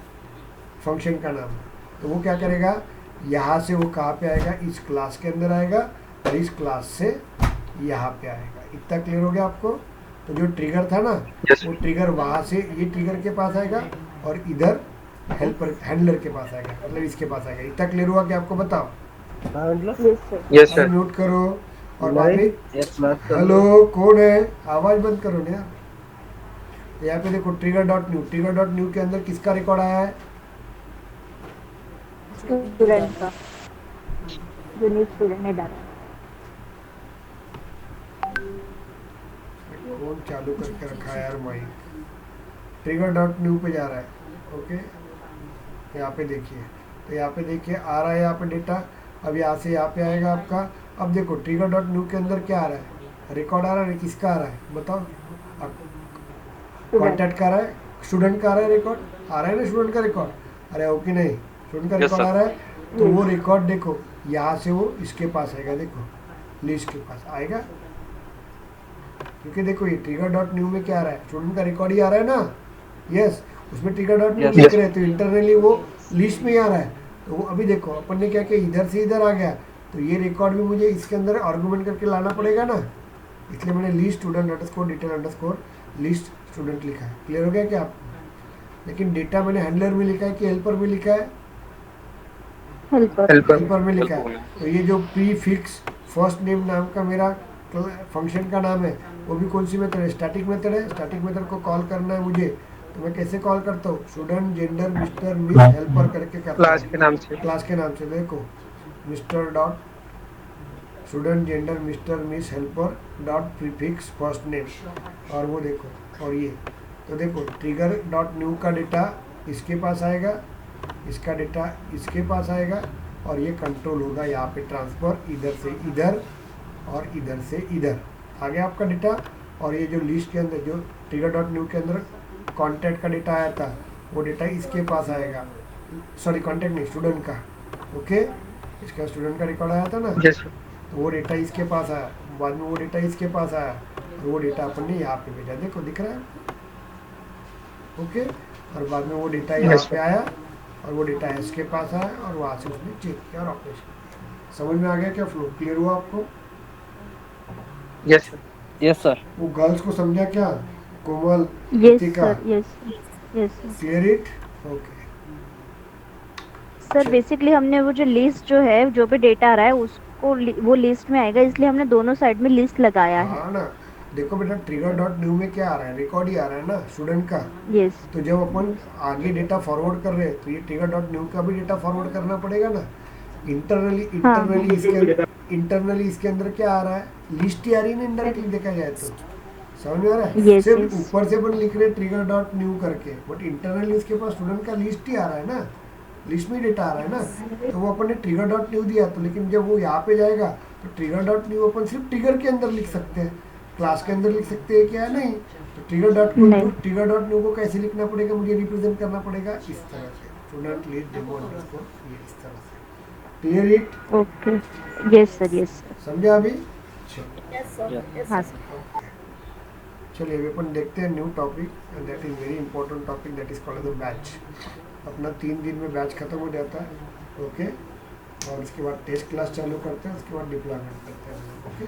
फंक्शन का नाम है। तो वो क्या करेगा, यहाँ से वो कहाँ पे आएगा, इस क्लास के अंदर आएगा, और इस क्लास से यहाँ पे आएगा। इतना क्लियर हो गया आपको? तो जो ट्रिगर था ना, Yes. वो ट्रिगर वहाँ से ये ट्रिगर के पास आएगा, और इधर हेल्पर हैंडलर के पास आएगा, मतलब इसके पास आएगा। इतना क्लियर हुआ कि आपको बताओ? Yes, sir. म्यूट करो और वापस यस बात कर हेलो, कौन है, आवाज बंद करो ना यार। यहाँ पे देखो ट्रिगर डॉट न्यू के अंदर किसका रिकॉर्ड आया है, स्टूडेंट का, जो न्यू स्टूडेंट ने डाला। कौन चालू करके रखा है यार माइक। ट्रिगर डॉट न्यू पे जा रहा है, ओके। यहाँ पे देखिए, तो यहाँ पे देखिए आ रहा है यहाँ पे डेटा। अब यहाँ से यहाँ पे आएगा आपका। अब देखो ट्रिगर डॉट न्यू के अंदर क्या आ रहा है, रिकॉर्ड आ रहा है, किसका आ रहा है बताओ? कॉन्टैक्ट का आ रहा है, स्टूडेंट का आ रहा है, रिकॉर्ड आ रहा है ना स्टूडेंट का रिकॉर्ड। अरे ओके नहीं, स्टूडेंट का रिकॉर्ड आ रहा है, तो वो रिकॉर्ड देखो यहाँ से वो इसके पास आएगा, देखो लिस्ट के पास आएगा। क्योंकि देखो ये ट्रिगर डॉट न्यू में क्या आ रहा है, स्टूडेंट का रिकॉर्ड ही आ रहा है ना, यस। उसमें ट्रिगर डॉट न्यू लिख रहे हैं, तो इंटरनली वो लिस्ट में ही आ रहा है। तो वो अभी देखो अपन ने क्या किया, इधर से इधर आ गया, तो ये रिकॉर्ड भी मुझे इसके अंदर आर्गुमेंट करके लाना पड़ेगा ना, इसलिए मैंने list student underscore detail underscore list student लिखा है। क्लियर हो गया क्या आपको? लेकिन डेटा मैंने हैंडलर में लिखा है कि हेल्पर में लिखा है? हेल्पर में लिखा है। तो ये जो प्री फिक्स फर्स्ट नेम नाम का मेरा फंक्शन का नाम है, वो भी कौन सी मेथड है, स्टैटिक मेथड है। स्टैटिक मेथड को कॉल करना है मुझे, तो मैं कैसे कॉल करता हूँ, student gender mister miss helper करके करता क्लास हूँ। के नाम से। क्लास के नाम से देखो, mister dot student gender mister miss helper dot prefix first name, और वो देखो, और ये तो देखो ट्रिगर डॉट न्यू का डेटा इसके पास आएगा, इसका डेटा इसके पास आएगा, और ये कंट्रोल होगा यहाँ पे ट्रांसफर, इधर से इधर और इधर से इधर आ गया आपका डेटा। और ये जो लिस्ट के अंदर जो ट्रिगर डॉट न्यू के अंदर कॉन्टैक्ट का डेटा आया था, वो डेटा इसके पास आएगा, सॉरी कॉन्टैक्ट नहीं, स्टूडेंट का, ओके। इसका स्टूडेंट का रिकॉर्ड आया था ना, Yes, sir. तो वो डेटा इसके पास आया, बाद में वो डेटा इसके पास आया, और वो डेटा अपन ने यहाँ पे भेजा, देखो दिख रहा है, ओके। और बाद में वो डेटा यहाँ Yes, पे आया, और वो डेटा इसके पास आया, और वहाँ से उसने चेक किया और ऑपरेशन। समझ में आ गया क्या फ्लो? क्लियर हुआ आपको? Yes, sir. यस सर वो गर्ल्स को समझा क्या, Komal, yes Kritika? Sir, yes yes clear it? Okay. Sir. Basically हमने वो जो लिस्ट जो है, जो भी डेटा आ रहा है उसको वो लिस्ट में आएगा, इसलिए हमने दोनों साइड में लिस्ट लगाया है। हाँ ना, देखो बेटा ट्रिगर डॉट न्यू में क्या आ रहा है, रिकॉर्ड ही आ रहा है ना स्टूडेंट का। यस तो जब अपन आगे डेटा फॉरवर्ड कर रहे हैं, तो ये ट्रिगर डॉट न्यू का भी डेटा फॉरवर्ड करना पड़ेगा ना। इंटरनली इसके अंदर क्या आ रहा है, लिस्ट ही आ रही है ना, इनडायरेक्टली देखा जाए तो। समझ में आ रहा है? Yes, सिर्फ yes. ऊपर से अपन लिख रहे हैं ट्रिगर डॉट न्यू करके, बट इंटरनली इसके पास स्टूडेंट का लिस्ट ही आ रहा है ना, लिस्ट में डेटा आ रहा है ना। तो वो अपन ने ट्रिगर डॉट न्यू दिया, तो लेकिन जब वो यहाँ पे जाएगा तो ट्रिगर डॉट न्यू अपन सिर्फ ट्रिगर के अंदर लिख सकते हैं, क्लास के अंदर लिख सकते हैं क्या, नहीं। तो ट्रिगर डॉट न्यू को कैसे लिखना पड़ेगा, मुझे रिप्रेजेंट करना पड़ेगा इस तरह से, स्टूडेंट लिस्ट डेमो अंडरस्कोर, ये इस तरह से। Clear it? Okay, yes sir, yes sir. समझा अभी? हाँ सर। चलिए अभी अपन देखते हैं new topic, and that is very important topic, that is called the batch. अपना 3 दिन में बैच खत्म हो जाता है, ओके। और उसके बाद टेस्ट क्लास चालू करते हैं, उसके बाद डिप्लॉयमेंट करते हैं, ओके।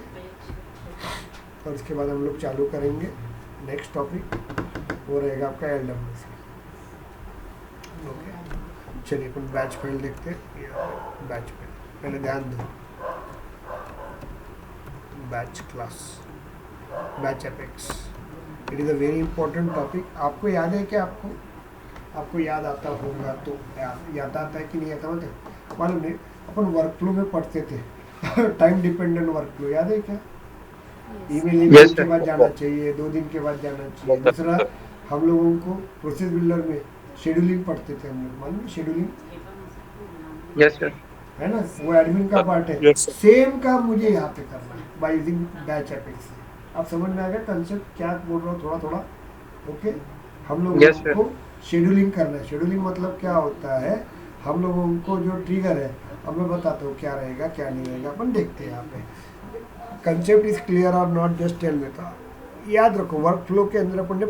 और उसके बाद हम लोग चालू करेंगे नेक्स्ट टॉपिक, वो रहेगा आपका LWC, ओके। चलिए अपन बैच फाइल देखते हैं। बैच फाइल पहले ध्यान दो, batch class, batch apex, it is a very important topic. आपको याद है क्या, आपको याद आता होगा तो याद आता है कि नहीं आता, मतलब मालूम नहीं। अपन वर्क फ्लो में पढ़ते थे टाइम डिपेंडेंट वर्क फ्लो, याद है क्या? ईमेल Yes, के sir. बाद जाना चाहिए, 2 दिन के बाद जाना चाहिए। दूसरा हम लोगों को प्रोसेस बिल्डर में शेड्यूलिंग पढ़ते थे हम लोग, मालूम है शेड्यूलिंग? Yes, sir. है ना, वो एडमिन का पार्ट है। Yes, sir. सेम काम मुझे यहाँ पे करना है बाय यूजिंग बैच एपेक्स। आप समझ में आ गया कंसेप्ट क्या बोल रहा हूँ थोड़ा थोड़ा? ओके, हम लोगों Yes, sir. को शेड्यूलिंग करना है। शेड्यूलिंग मतलब क्या होता है, हम लोगों को जो ट्रिगर है, अब मैं बताता हूँ क्या रहेगा क्या नहीं रहेगा, अपन देखते हैं यहाँ पे। कंसेप्ट इज क्लियर और नॉट, जस्ट टेल मी। था याद रखो, वर्क फ्लो के अंदर अपन ने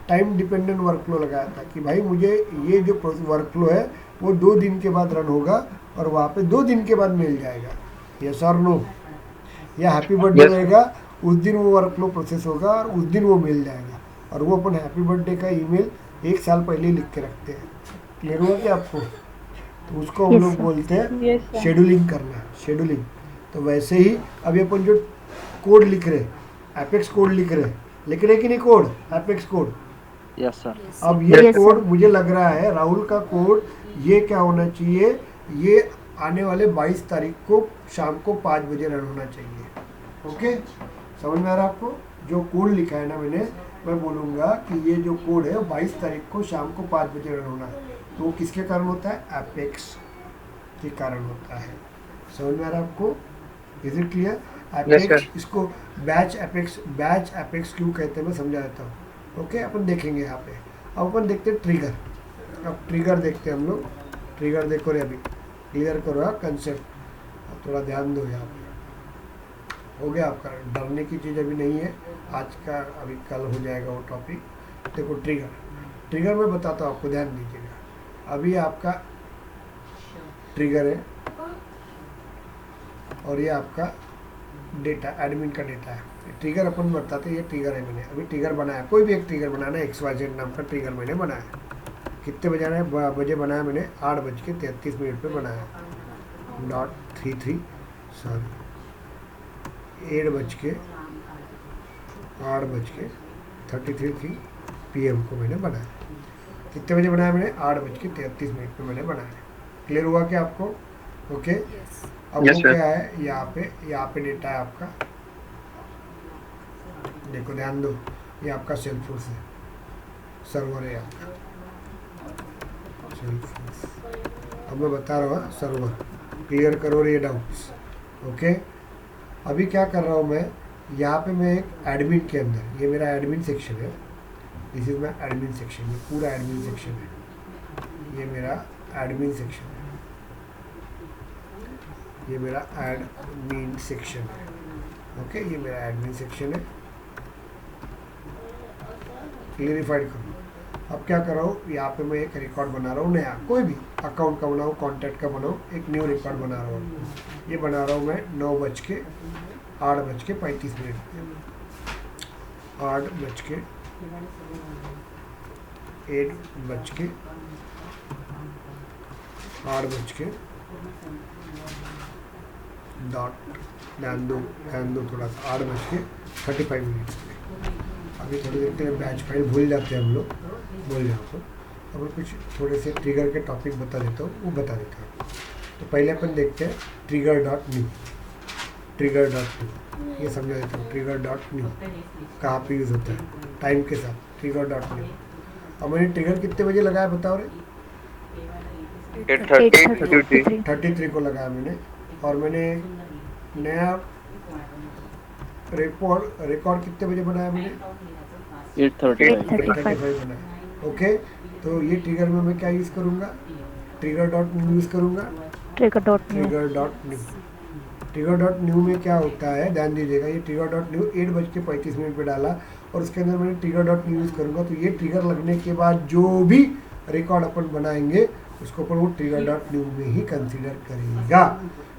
टाइम डिपेंडेंट वर्क फ्लो लगाया था कि भाई मुझे ये जो वर्क फ्लो है वो 2 दिन के बाद रन होगा और वहाँ पे 2 दिन के बाद मिल जाएगा। यस और नो? या हैप्पी बर्थडे Yes. रहेगा, उस दिन वो वर्क फ्लो प्रोसेस होगा और उस दिन वो मिल जाएगा। और वो अपन हैप्पी बर्थडे का ईमेल 1 साल पहले ही लिख के रखते हैं। क्लियर हुआ क्या आपको? तो उसको हम Yes, लोग sir. बोलते हैं शेड्यूलिंग करना, शेड्यूलिंग। तो वैसे ही अभी अपन जो कोड लिख रहे, एपेक्स कोड लिख रहे कि नहीं code, apex code. Yes sir. अब ये Yes, कोड sir. मुझे लग रहा है राहुल का कोड ये क्या होना चाहिए, ये आने वाले 22 तारीख को शाम को 5 बजे रन होना चाहिए। ओके, समझ में आ रहा है आपको? जो कोड लिखा है ना मैंने, मैं बोलूँगा कि ये जो कोड है 22 तारीख को शाम को 5 बजे रन होना है। तो वो किसके कारण होता है? एपेक्स के कारण होता है। समझ में आ रहा है आपको? Is it clear? Apex, sir. इसको बैच एपेक्स क्यों कहते हैं मैं समझा देता हूँ। ओके, अपन देखेंगे यहाँ पे। अब अपन देखते हैं ट्रिगर। अब ट्रिगर देखते हैं हम लोग। ट्रिगर देखो रे, अभी क्लियर करो यार कंसेप्ट। अब थोड़ा ध्यान दो यहाँ पे। हो गया आपका? डरने की चीज़ अभी नहीं है आज का, अभी कल हो जाएगा वो टॉपिक। देखो ट्रिगर मैं बताता हूँ आपको, ध्यान दीजिएगा। अभी आपका ट्रिगर है और ये आपका डेटा, एडमिन का डेटा है। ट्रिगर अपन बताते हैं, ये ट्रिगर है। मैंने अभी ट्रिगर बनाया, कोई भी एक ट्रिगर बनाना है, XYZ नाम का ट्रिगर मैंने बनाया। कितने बजे बनाया मैंने? 8:33 पे बनाया। .33 सॉरी 8:33 PM को मैंने बनाया। कितने बजे बनाया मैंने? 8:33 पे मैंने बनाया। क्लियर हुआ क्या आपको? ओके, अब Yes, वो sir. क्या है, यहाँ पे डेटा है आपका। देखो ध्यान दो, ये आपका सेल्फोर्स है, सर्वर है आपका सेल्फोर्स। अब मैं बता रहा हूँ सर्वर, क्लियर करो ये डाउट्स। ओके, अभी क्या कर रहा हूँ मैं, यहाँ पे मैं एक एडमिन के अंदर, ये मेरा एडमिन सेक्शन है, this is my admin section, ये पूरा एडमिन सेक्शन है, ये मेरा एडमिन सेक्शन है, ये मेरा एडमिन सेक्शन है। ओके, ये मेरा एडमिन सेक्शन है। क्लियरिफाइड करो। अब क्या कर रहा हूँ, यहाँ पे मैं एक रिकॉर्ड बना रहा हूँ नया, कोई भी अकाउंट का बनाऊँ, कॉन्टैक्ट का बनाऊँ, एक न्यू रिकॉर्ड बना रहा हूँ। ये बना रहा हूँ मैं 8:35 पे, 8:35 ध्यान दो थोड़ा सा, 8:35 पे। अभी थोड़ी देर के लिए बैच फाइल भूल जाते हैं हम लोग, बोल जाओ तो। अब कुछ थोड़े से ट्रिगर के टॉपिक बता देता हूँ, वो बता देता हूँ। तो पहले अपन देखते हैं trigger.new। ये समझा देता हूँ। trigger.new कहाँ पे यूज़ होता है टाइम के साथ, trigger.new। अब मैंने ट्रिगर कितने बजे लगाया बताओ रे? 33 को लगाया मैंने। और मैंने नया रिकॉर्ड कितने बजे बनाया मैंने? 8:35 बनाया। ओके, तो ये ट्रिगर में मैं क्या यूज़ करूँगा? trigger.new यूज़ करूँगा। trigger.new में क्या होता है, ध्यान दीजिएगा। ये trigger.new 8:35 पे डाला और उसके अंदर मैंने trigger.new यूज़ करूँगा। तो ये ट्रिगर लगने के बाद जो भी रिकॉर्ड अपन बनाएंगे उसको अपन वो trigger.new में ही कंसीडर करेगा।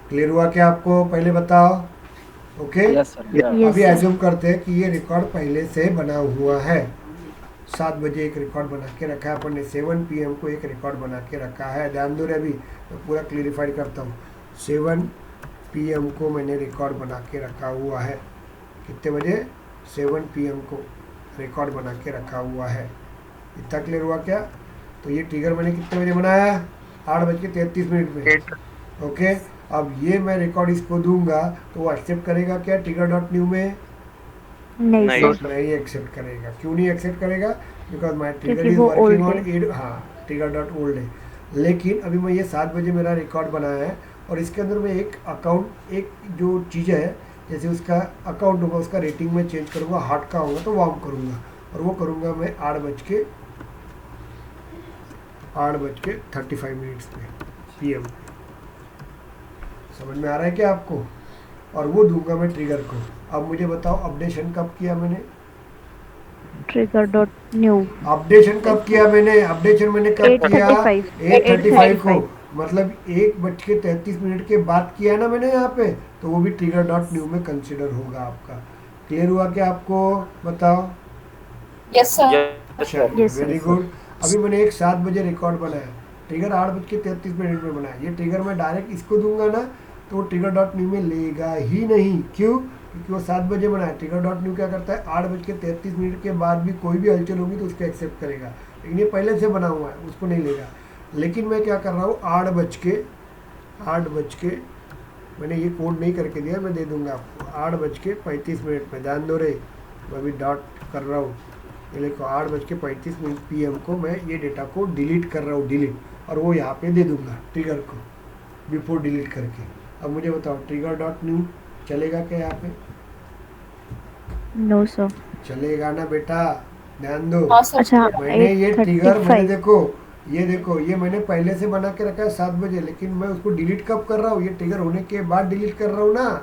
क्लियर हुआ क्या आपको? पहले बताओ। Okay, yes sir. अभी एज्यूम करते हैं कि ये रिकॉर्ड पहले से बना हुआ है। 7 बजे एक रिकॉर्ड बना के रखा है अपन ने, 7 PM को एक रिकॉर्ड बना के रखा है। ध्यान दो रे, अभी मैं पूरा क्लियरिफाइड करता हूँ। 7 PM को मैंने रिकॉर्ड बना के रखा हुआ है। कितने बजे? 7 PM को रिकॉर्ड बना के रखा हुआ है। इतना क्लियर हुआ क्या? तो ये ट्रिगर मैंने कितने बजे बनाया? 8:33 पे। ओके, अब ये मैं रिकॉर्ड इसको दूंगा तो वो एक्सेप्ट करेगा क्या trigger.new में? नहीं सर, नहीं एक्सेप्ट करेगा। क्यों नहीं एक्सेप्ट करेगा? बिकॉज माई ट्रिगर क्योंकि इज वो वर्किंग old ऑन है। हाँ, trigger.old है। लेकिन अभी मैं ये 7 बजे मेरा रिकॉर्ड बनाया है और इसके अंदर मैं एक अकाउंट, एक जो चीज़ है जैसे उसका अकाउंट होगा उसका रेटिंग में चेंज करूँगा, हॉट का होगा तो वार्म करूँगा, और वो करूँगा मैं 8:35 पे PM। समझ में आ रहा है क्या आपको? और वो दूंगा मैं ट्रिगर को। अब मुझे बताओ अपडेशन कब किया मैंने? trigger.new अपडेशन कब किया मैंने? अपडेशन मैंने कब किया? 8:35 को, मतलब 1:33 के बाद किया ना मैंने यहाँ पे, तो वो भी trigger.new में कंसिडर होगा आपका। क्लियर हुआ क्या आपको? बताओ। Yes sir. अच्छा, Yes, वेरी sir. गुड। अभी मैंने एक 7 बजे रिकॉर्ड बनाया, ट्रिगर 8:33 में बनाया। ये ट्रिगर मैं डायरेक्ट इसको दूंगा ना तो वो trigger.new में लेगा ही नहीं। क्यों? क्योंकि वो 7 बजे बनाया। trigger.new क्या करता है, 8:33 के बाद भी कोई भी हलचल होगी तो उसको एक्सेप्ट करेगा, लेकिन ये पहले से बना हुआ है, उसको नहीं लेगा। लेकिन मैं क्या कर रहा हूँ, 8 बज के मैंने ये कोड नहीं करके दिया, मैं दे दूंगा आपको। 8:35 में ध्यान दो रे, मैं अभी डॉट कर रहा हूँ। ये देखो 8:35 PM को मैं ये डेटा को डिलीट कर रहा हूँ, डिलीट, और वो यहाँ पे दे दूंगा ट्रिगर को बिफोर डिलीट करके। अब मुझे बताओ trigger.new चलेगा क्या यहाँ पे? No sir. चलेगा ना बेटा? ध्यान दो। अच्छा मैंने ये ट्रिगर, मैंने 8:35 देखो ये मैंने पहले से बना के रखा है 7 बजे, लेकिन मैं उसको डिलीट कब कर रहा हूँ? ये ट्रिगर होने के बाद डिलीट कर रहा हूँ ना,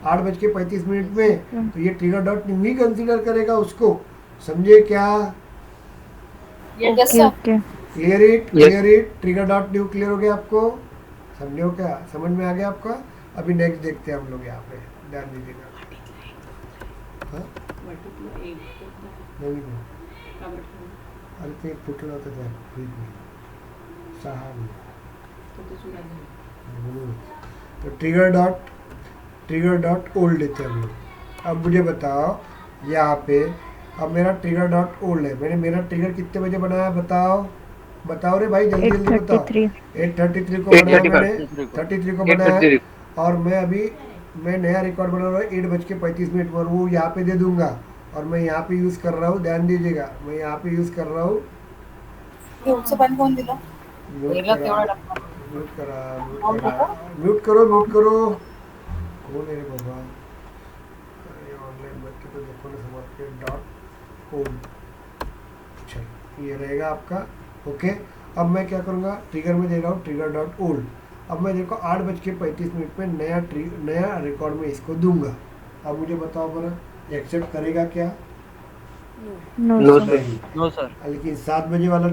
8:35 में। तो ये trigger.new ही कंसीडर करेगा उसको। समझे क्या? Okay okay clear it trigger.new clear हो गया आपको? समझे हो क्या? समझ में आ गया आपका? अभी नेक्स्ट देखते हैं हम लोग यहाँ पे, ध्यान दीजिएगा। हाँ? नहीं, अरे तो एक फुटला होता था फ्रिज में, साहब तो trigger.old लेते हैं हम लोग। अब मुझे बताओ यहाँ पे, अब मेरा trigger.old है, मैंने मेरा ट्रिगर कितने बजे बनाया? बताओ रे भाई, जल्दी जल्दी बताओ। 8:33 को बनाया मैंने, 33 को बनाया, और मैं नया रिकॉर्ड बना रहा हूँ 8:35 पर, वो यहाँ पे दे दूंगा, और मैं यहाँ पे यूज़ कर रहा हूँ, ध्यान दीजिएगा, मैं यहाँ पे यूज़ कर रहा हूँ। म्यूट करो। कौन है रे बाबा? ऑनलाइन बच्चे तो देखो ना, समझ के .old। अच्छा, ये रहेगा आपका। ओके, अब मैं क्या करूँगा, ट्रिगर में दे रहा हूँ trigger.old। अब मैं देखो 8:35 पे नया रिकॉर्ड में इसको दूंगा। अब मुझे बताओ बरा, एक्सेप्ट करेगा क्या? No no sir. Sir. No sir. लेकिन 7 बजे वाला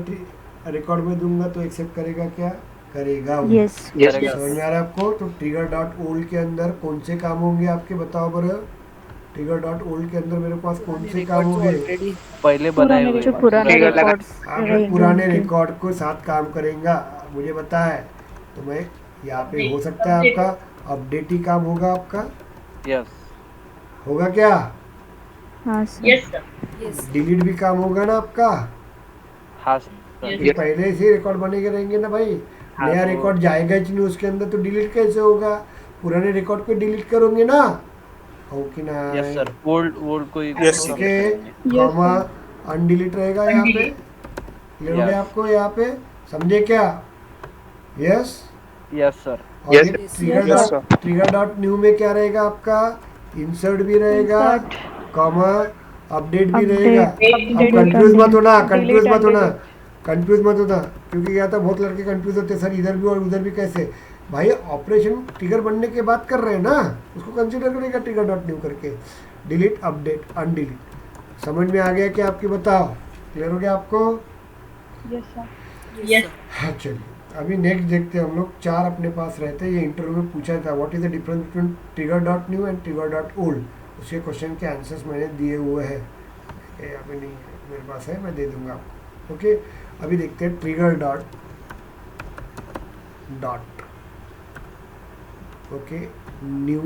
रिकॉर्ड में दूंगा तो एक्सेप्ट करेगा क्या? करेगा वो। यस यस समझ में आ रहा है आपको? तो trigger.old के अंदर कौन से काम होंगे आपके, बताओ बरा। trigger.old के अंदर मेरे पास कौन से काम होंगे? पहले बनाए हुए जो पुराने Trigger लगा- रिकॉर्ड्स मैं पुराने रिकॉर्ड को साथ काम करेगा, मुझे पता है। तो मैं यहाँ पे हो सकता है आपका अपडेट ही काम होगा आपका, यस। होगा क्या? हाँ सर। डिलीट भी काम होगा ना आपका? हाँ सर। क्योंकि पहले से रिकॉर्ड बने रहेंगे ना भाई, नया रिकॉर्ड जाएगा ही नहीं उसके अंदर, तो डिलीट कैसे होगा? पुराने रिकॉर्ड को डिलीट करोगे ना, हो कि ना? Yes sir. ओल्ड कोई ओके, कॉमा अनडिलीट रहेगा यहाँ पे। क्लियर हो गया आपको यहाँ पे? समझे क्या? Yes sir. और Yes, ये trigger.new में क्या रहेगा आपका? इंसर्ट भी रहेगा, कॉमा अपडेट भी रहेगा। अब कंफ्यूज मत होना, क्योंकि या तो बहुत लड़के कंफ्यूज होते हैं, सर इधर भी और उधर भी कैसे? भाई ऑपरेशन ट्रिगर बनने के बाद कर रहे हैं ना, उसको कंसीडर करेगा trigger.new करके। Delete, update, undelete. समझ में आ गया क्या आपकी? बताओ, क्लियर हो गया आपको? हाँ, चलिए अभी नेक्स्ट देखते हैं हम लोग। 4 अपने पास रहते हैं, ये इंटरव्यू में पूछा था, what is the difference between trigger.new and trigger.old। उसके क्वेश्चन के आंसर्स मैंने दिए हुए हैं, यहाँ पे नहीं है, मेरे पास है, मैं दे दूंगा आपको। ओके, अभी देखते हैं trigger.dot। ओके, न्यू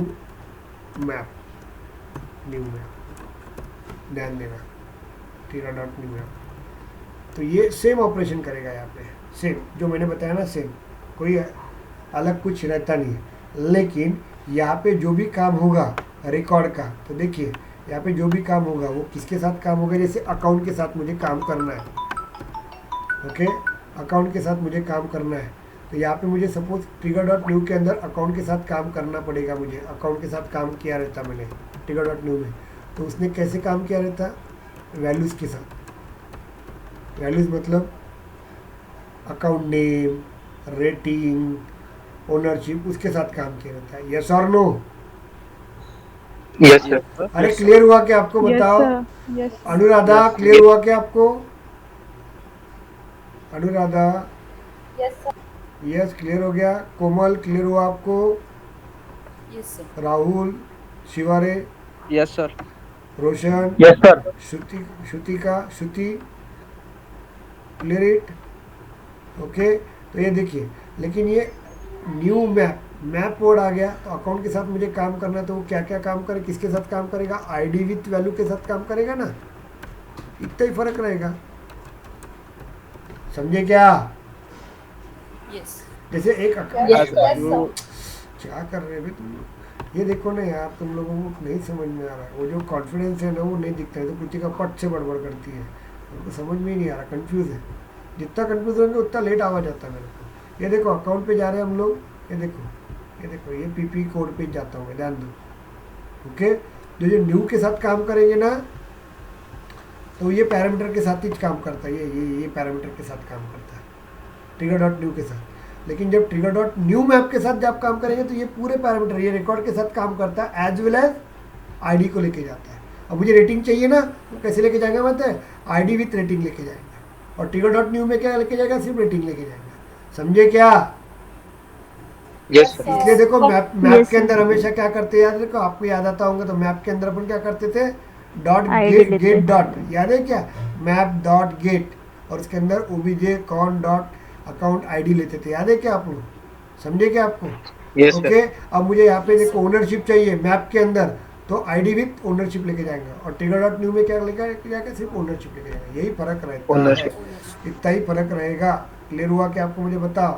मैप, ध्यान देना, trigger.new मैप। तो ये सेम ऑपरेशन करेगा यहाँ पे, सेम जो मैंने बताया ना, सेम, कोई अलग कुछ रहता नहीं है। लेकिन यहाँ पे जो भी काम होगा रिकॉर्ड का, तो देखिए यहाँ पे जो भी काम होगा वो किसके साथ काम होगा? जैसे अकाउंट के साथ मुझे काम करना है, ओके, अकाउंट के साथ मुझे काम करना है, तो यहाँ पे मुझे सपोज ट्रिगर डॉट न्यू के अंदर अकाउंट के साथ काम करना पड़ेगा, मुझे अकाउंट के साथ काम किया रहता मैंने ट्रिगर डॉट न्यू में। तो उसने कैसे काम किया रहता? वैल्यूज़ के साथ। वैल्यूज़ मतलब अकाउंट नेम, रेटिंग, ओनरशिप, उसके साथ काम किया रहता है। यस और नो? Yes, sir. अरे क्लियर हुआ क्या आपको? बताओ। अनुराधा क्लियर हुआ क्या आपको? अनुराधा यस क्लियर हो गया। कोमल क्लियर हुआ आपको? Yes sir. Rahul, Shivare, yes sir. Roshan, yes sir. Shruti clear it? Okay. तो ये देखिए, लेकिन ये न्यू मैप वर्ड आ गया तो अकाउंट के साथ मुझे काम करना है, तो वो क्या क्या काम करे, किसके साथ काम करेगा? आईडी विथ वैल्यू के साथ काम करेगा ना, इतना ही फर्क रहेगा। समझे क्या? यस। जैसे एक Yes, sir. क्या कर रहे हैं तुम लोग? ये देखो ना यार, तुम लोगों को नहीं समझ में आ रहा है। वो जो कॉन्फिडेंस है ना वो नहीं दिखता है, तो कृतिका पट से बड़बड़ करती है, उनको समझ में ही नहीं आ रहा, कंफ्यूज है। जितना कंफ्यूज होंगे उतना लेट आवाज आता है मेरे को। ये देखो अकाउंट पे जा रहे हैं हम लोग, ये देखो ये पीपी कोड पे जाता हूँ मैं, ध्यान दो। ओके, जो न्यू के साथ काम करेंगे ना तो ये पैरामीटर के साथ ही काम करता है, ये पैरामीटर के साथ काम करता है ट्रिगर डॉट न्यू के साथ। लेकिन जब ट्रिगर डॉट न्यू मैप के साथ जब काम करेंगे तो ये पूरे पैरामीटर, ये रिकॉर्ड के साथ काम करता है, एज वेल एज आईडी को लेके जाता है। अब मुझे रेटिंग चाहिए ना, तो कैसे लेके जाएंगे बताए? आईडी विथ रेटिंग लेके जाएंगे। और ट्रिगर डॉट न्यू में क्या लेके जाएगा? सिर्फ रेटिंग लेके जाएंगे। समझे क्या? Yes, sir. इसलिए देखो मैप के अंदर हमेशा क्या करते हैं याद रखो, आपको याद आता होगा। तो मैप के अंदर अपन क्या करते थे? डॉट गेट डॉट, याद है क्या? मैप डॉट गेट, और उसके अंदर OBJ cone dot account ID लेते थे, याद है क्या आप लोग? समझे क्या आपको? Yes, sir. ओके। अब मुझे यहाँ पे देखो ओनरशिप चाहिए मैप के अंदर, तो आईडी विथ ओनरशिप लेके जाएंगे। और ट्रिगर डॉट न्यू में क्या लेके जाएगा? सिर्फ ओनरशिप लेके जाएगा। यही फर्क रहता है, Ownership. इतना ही फर्क रहेगा। क्लियर हुआ क्या आपको? मुझे बताओ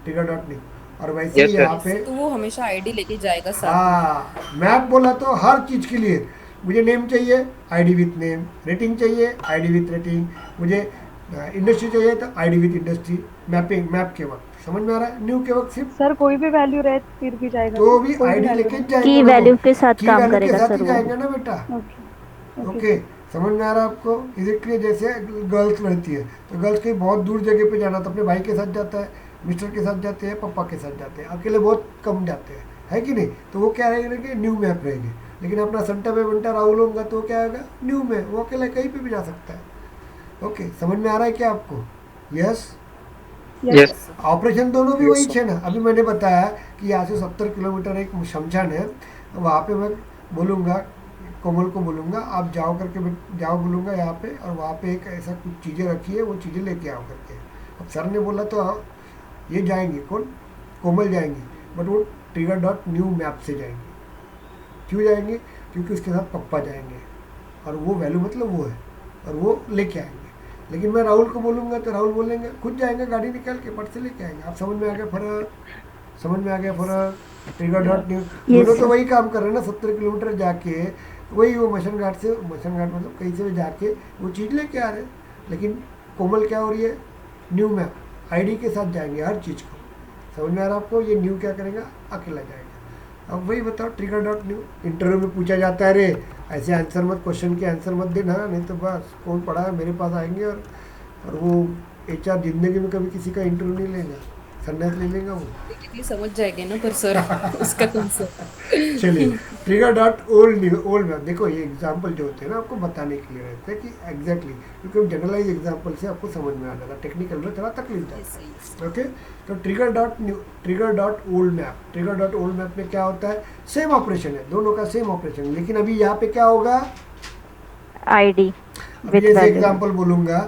ट्रिगर डॉट न्यू। और वैसे Yes, ही sir. यहाँ पे तो वो हमेशा आईडी लेके जाएगा साथ। हाँ, मैप बोला तो हर चीज़ के लिए मुझे नेम चाहिए, आईडी विथ नेम, रेटिंग चाहिए, आईडी विथ रेटिंग, मुझे इंडस्ट्री चाहिए तो आईडी विथ इंडस्ट्री, मैप के वक्त। समझ में आ रहा है? न्यू के वक्त सिर्फ सर कोई भी वैल्यू रहे फिर भी जाएगा, तो भी कोई आईडी value लेके रहे। जाएंगे, की वैल्यू के साथ की काम वैल्यू के करेगा साथ सर ही वो। जाएंगे ना बेटा। ओके ओके, समझ में आ रहा है आपको? इसलिए जैसे गर्ल्स रहती है तो गर्ल्स कहीं बहुत दूर जगह पे जाना तो अपने भाई के साथ जाता है, मिस्टर के साथ जाते हैं, पापा के साथ जाते हैं, अकेले बहुत कम जाते हैं, है कि नहीं? तो वो क्या रहेंगे? न्यू मैप रहेंगे। लेकिन अपना संटा में बंटा राहुल होगा तो क्या होगा? न्यू में, वो अकेले कहीं पे भी जा सकता है। ओके, समझ में आ रहा है क्या आपको? यस। Yes. ऑपरेशन दोनों भी वही है ना। अभी मैंने बताया कि यहाँ से 70 किलोमीटर एक शमशान है, तो वहाँ पे मैं बोलूँगा, कोमल को बोलूँगा आप जाओ करके जाओ बोलूँगा यहाँ पे, और वहाँ पे एक ऐसा कुछ चीज़ें रखी है, वो चीज़ें लेके आओ करके। अब सर ने बोला तो ये जाएंगे, कौन? कोमल जाएंगी, बट वो ट्रिगर डॉट न्यू मैप से जाएंगे। क्यों जाएंगे? क्योंकि उसके साथ पप्पा जाएंगे, और वो वैल्यू मतलब वो है, और वो लेके आएंगे। लेकिन मैं राहुल को बोलूँगा तो राहुल बोलेंगे, खुद जाएंगे गाड़ी निकाल के पट से लेके आएंगे। आप समझ में आ गया फर्क? समझ में आ गया फर्क? ट्रिगर डॉट न्यू दोनों तो वही काम कर रहे हैं ना, 70 किलोमीटर जाके वही वो मशन घाट मतलब कहीं से भी जाके वो चीज़ लेके आ रहे हैं। लेकिन कोमल क्या हो रही है? न्यू मैप आईडी के साथ जाएंगे हर चीज़ को। समझ में आ रहा है आपको? ये न्यू क्या करेगा? अकेला जाएगा। अब वही बताओ ट्रिगर डॉट न्यू। इंटरव्यू में पूछा जाता है, रे ऐसे आंसर मत, क्वेश्चन के आंसर मत देना, नहीं तो बस कौन पढ़ा है मेरे पास आएंगे, और वो HR जिंदगी में कभी किसी का इंटरव्यू नहीं लेगा, संन्यास ले लेगा वो। ये समझ जाएंगे ना पर सर उसका कंसेप्ट। चलिए, ट्रिगर डॉट ओल्ड मैप। देखो ये एग्जाम्पल जो होते हैं ना आपको बताने के लिए रहते हैं कि एग्जैक्टली, क्योंकि जनरलाइज एग्जाम्पल से आपको समझ में आ जाता है, टेक्निकल में थोड़ा तकलीफ जाता है। ओके, तो trigger dot old map, trigger dot old map में क्या होता है? सेम ऑपरेशन है, दोनों का सेम ऑपरेशन। लेकिन अभी यहाँ पे क्या होगा? आईडी अभी जैसे एग्जाम्पल बोलूँगा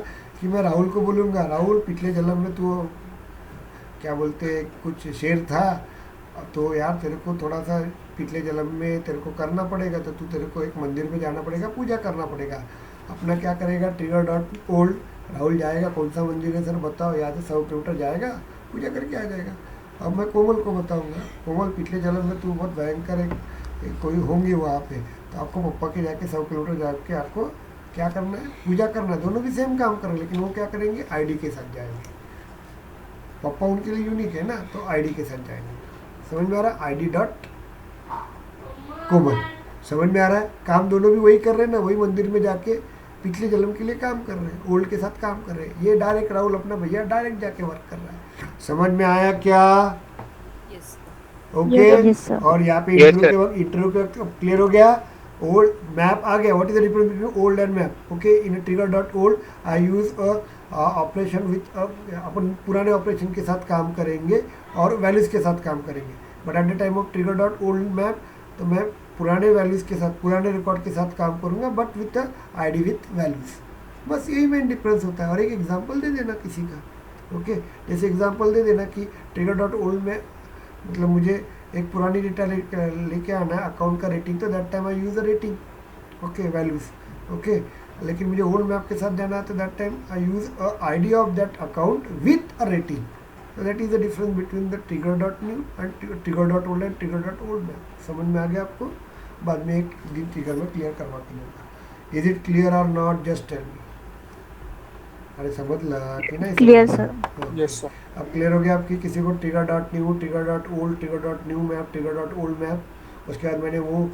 कि मैं राहुल को बोलूँगा, राहुल पिछले जन्म में तू क्या बोलते कुछ शेर था, तो यार तेरे को थोड़ा सा पिछले जन्म में तेरे को करना पड़ेगा, तो तेरे को एक मंदिर में जाना पड़ेगा, पूजा करना पड़ेगा। अपना क्या करेगा? ट्रिगर डॉट ओल्ड, राहुल जाएगा, कौन सा मंदिर है सर बताओ, यहाँ से 100 किलोमीटर जाएगा, पूजा करके आ जाएगा। अब मैं कोमल को बताऊँगा, कोमल पिछले जन्म में तू बहुत भयंकर एक कोई होंगी वहाँ पे, तो आपको पप्पा के जाके 100 किलोमीटर जाके आपको क्या करना है? पूजा करना है। दोनों भी सेम काम कर रहे हैं, लेकिन वो क्या करेंगे? आईडी के साथ जाएंगे। पापा उनके लिए यूनिक है ना, तो आईडी के साथ जाएंगे। समझ में आ रहा है? ID dot common. समझ में आ रहा है? काम दोनों भी वही कर रहे हैं ना, वही मंदिर में जाके पिछले जन्म के लिए काम कर रहे हैं, ओल्ड के साथ काम कर रहे हैं। ये डायरेक्ट राहुल अपना भैया डायरेक्ट जाके वर्क कर रहा है। समझ में आया क्या? Yes okay. Yes, sir. और यहाँ पे Yes, इंटरव्यू के वक्त इंटरव्यू के वक्त क्लियर हो गया। ओल्ड मैप आ गया। What is the difference between old and map? Okay, in trigger dot old I use operation with, अपन पुराने ऑपरेशन के साथ काम करेंगे और वैल्यूज के साथ काम करेंगे। But at the time of trigger dot old map तो मैं पुराने वैल्यूज के साथ, पुराने रिकॉर्ड के साथ काम करूंगा, but with ID with values. बस यही मेन डिफरेंस होता है। और एक एग्जांपल दे देना किसी का। ओके, जैसे एग्जांपल दे देना कि ट्रिगर डॉट ओल्ड में मतलब मुझे एक पुरानी डेटा लेके आना है अकाउंट का रेटिंग, तो that time I use a rating, okay, values. Okay, लेकिन मुझे ओल्ड मैप के साथ जाना है तो that time I use a ID of that account with a rating. So that is the difference between the trigger dot new and trigger dot old and trigger dot old map. समझ में आ गया आपको? बाद में एक दिन trigger में clear करवा के लूँगा। इज इट क्लियर और नॉट? Just tell me. अरे समझ ला कि नहीं? Clear, sir. Yes sir. अब क्लियर हो गया आपकी? किसी को trigger dot new, trigger dot old, trigger dot new map, trigger dot old map, उसके बाद मैंने वो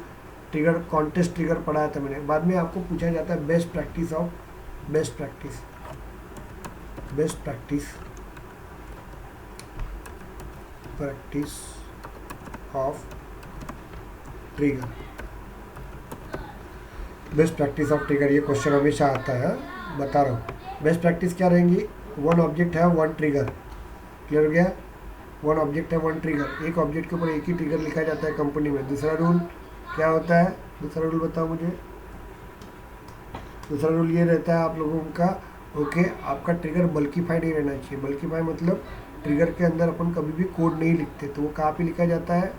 ट्रिगर कॉन्टेस्ट ट्रिगर पढ़ाया था मैंने। बाद में आपको पूछा जाता है best practice of best practice, best practice practice of trigger, best practice of trigger, ये क्वेश्चन हमेशा आता है, बता रहा हूँ। बेस्ट प्रैक्टिस क्या रहेंगी? वन ऑब्जेक्ट है वन ट्रिगर। क्लियर हो गया? वन ऑब्जेक्ट है वन ट्रिगर। एक ऑब्जेक्ट के ऊपर एक ही ट्रिगर लिखा जाता है कंपनी में। दूसरा रूल क्या होता है? दूसरा रूल बताओ मुझे। दूसरा रूल ये रहता है आप लोगों का, ओके, आपका ट्रिगर बल्कीफाई नहीं रहना चाहिए। बल्कीफाई मतलब ट्रिगर के अंदर अपन कभी भी कोड नहीं लिखते, तो वो कहाँ पे लिखा जाता है?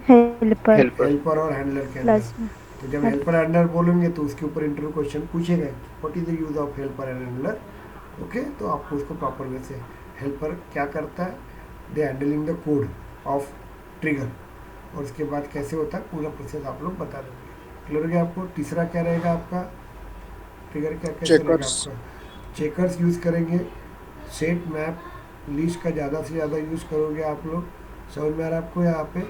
हेल्पर हेल्पर और हैंडलर के अंदर। प्लस में। तो जब हेल्पर हैंडलर बोलेंगे तो उसके ऊपर इंटरव्यू क्वेश्चन पूछेगा, what is the use of helper and handler. Okay, तो आपको उसको प्रॉपर वे से, हेल्पर क्या करता है? They handling the code of trigger, और उसके बाद कैसे होता है पूरा प्रोसेस आप लोग बता देंगे। क्लियर हो गया आपको? तीसरा क्या रहेगा आपका? ट्रिगर क्या कैसे रहेगा आपका? चेकर्स यूज़ करेंगे। सेट मैप लिस्ट का ज़्यादा से ज़्यादा यूज़ करोगे आप लोग। समझ में आ रहा है आपको यहाँ पे?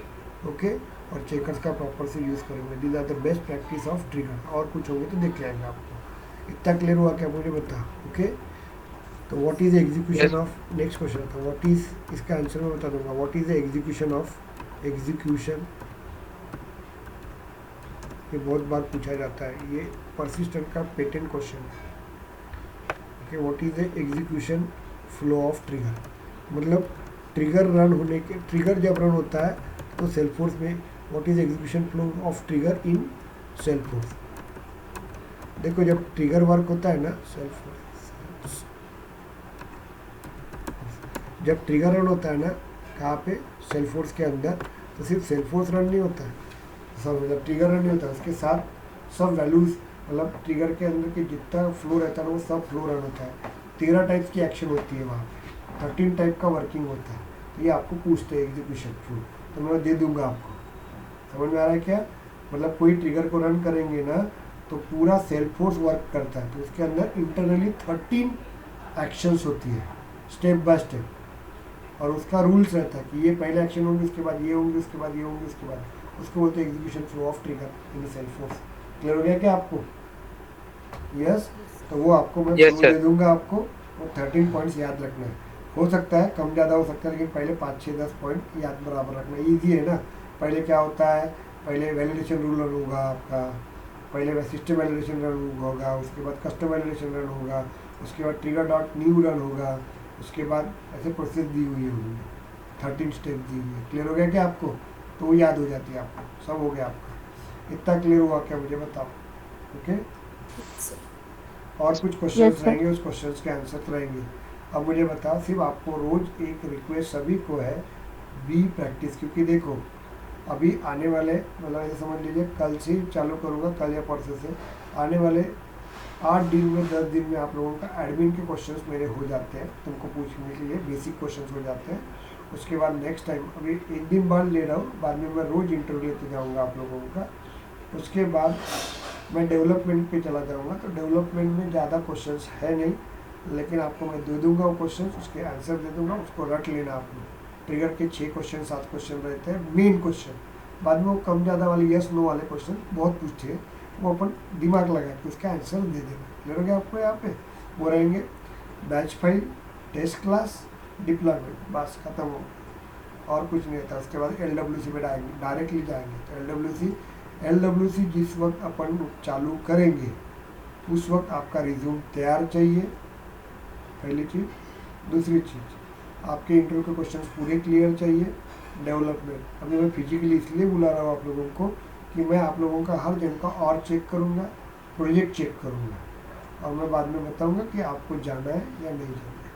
ओके, और चेकर्स का प्रॉपर से यूज़ करेंगे। This are the best practice of trigger. और कुछ होंगे तो देख लेंगे आपको। इतना क्लियर हुआ क्या मुझे बता? ओके, तो what is execution of, next question था व्हाट इज, इसका आंसर मैं बता दूंगा। What is the execution of, execution, ये बहुत बार पूछा जाता है, ये परसिस्टेंट का पेटेंट क्वेश्चन है। Okay, what is the execution flow of trigger, मतलब ट्रिगर रन होने के, ट्रिगर जब रन होता है तो सेल्फोर्स में what is execution flow of trigger in Salesforce. देखो जब ट्रिगर वर्क होता है ना, सेल्फोर्स, जब ट्रिगर रन होता है ना कहाँ पे? सेल्फोर्स के अंदर। तो सिर्फ सेल्फोर्स रन नहीं होता है, सब मतलब ट्रिगर रन नहीं होता है, उसके साथ सब वैल्यूज, मतलब ट्रिगर के अंदर के जितना फ्लो रहता है ना वो सब फ्लो रन होता है। 13 टाइप्स की एक्शन होती है वहाँ, 13 टाइप का वर्किंग होता है। तो ये आपको पूछते हैं एग्जीक्यूशन फ्लो, तो मैं दे दूंगा आपको। समझ में आ रहा है क्या? मतलब कोई ट्रिगर को रन करेंगे ना तो पूरा सेल्फोर्स वर्क करता है, तो उसके अंदर इंटरनली 13 एक्शंस होती है स्टेप बाय स्टेप, और उसका रूल्स रहता है कि ये पहले एक्शन होंगे, उसके बाद ये होंगे, उसके बाद ये होंगे, उसके बाद, उसको बोलते हैं execution flow of trigger in Salesforce. Clear हो गया क्या आपको? यस, तो वो आपको मैं Yes, sir. दे दूंगा आपको, वो 13 पॉइंट्स याद रखना है। हो सकता है कम ज़्यादा हो सकता है, लेकिन पहले 5, 6, 10 पॉइंट याद बराबर रखना। ईजी है ना? पहले क्या होता है? पहले वैलिडेशन रूल रन होगा आपका, पहले सिस्टम वैलिडेशन रन होगा, उसके बाद कस्टम वैलिडेशन रन होगा, उसके बाद ट्रिगर डॉट न्यू रन होगा, उसके बाद ऐसे प्रोसेस दी हुई होगी, 13 स्टेप दी हुई है। क्लियर हो गया क्या आपको? तो वो याद हो जाती है आपको, सब हो गया आपका। इतना क्लियर हुआ क्या मुझे बताओ? ओके, और कुछ क्वेश्चंस Yes, sir. रहेंगे, उस क्वेश्चंस के आंसर रहेंगे। अब मुझे बताओ, सिर्फ आपको रोज एक रिक्वेस्ट सभी को है, बी प्रैक्टिस, क्योंकि देखो अभी आने वाले, मतलब ऐसे समझ लीजिए कल से चालू करूँगा, कल या परसों से आने वाले 8 दिन में 10 दिन में आप लोगों का एडमिन के क्वेश्चंस मेरे हो जाते हैं, तुमको पूछने के लिए बेसिक क्वेश्चंस हो जाते हैं। उसके बाद नेक्स्ट टाइम, अभी एक दिन बाद ले रहा हूँ, बाद में मैं रोज़ इंटरव्यू लेते जाऊँगा आप लोगों का। उसके बाद मैं डेवलपमेंट पे चला जाऊँगा, तो डेवलपमेंट में ज़्यादा क्वेश्चंस है नहीं, लेकिन आपको मैं दे दूंगा वो क्वेश्चन, उसके आंसर दे दूंगा, उसको रट लेना आपने। ट्रिगर के 6 क्वेश्चन 7 क्वेश्चन रहते हैं मेन क्वेश्चन, बाद में वो कम ज़्यादा वाले यस नो वाले क्वेश्चन बहुत पूछते हैं, वो अपन दिमाग लगा के उसका आंसर दे देना। क्लियर हो गया आपको? यहाँ पे वो रहेंगे batch file, test class, deployment, बस खत्म हो, और कुछ नहीं था। उसके बाद LWC पे डायरेक्टली जाएंगे। तो LWC जिस वक्त अपन चालू करेंगे उस वक्त आपका रिज्यूम तैयार चाहिए, पहली चीज़। दूसरी चीज़, आपके इंटरव्यू के क्वेश्चंस पूरे क्लियर चाहिए। डेवलपमेंट, अभी मैं फिजिकली इसलिए बुला रहा हूँ आप लोगों को कि मैं आप लोगों का हर जन का और चेक करूँगा, प्रोजेक्ट चेक करूँगा, और मैं बाद में बताऊँगा कि आपको जाना है या नहीं जाना है।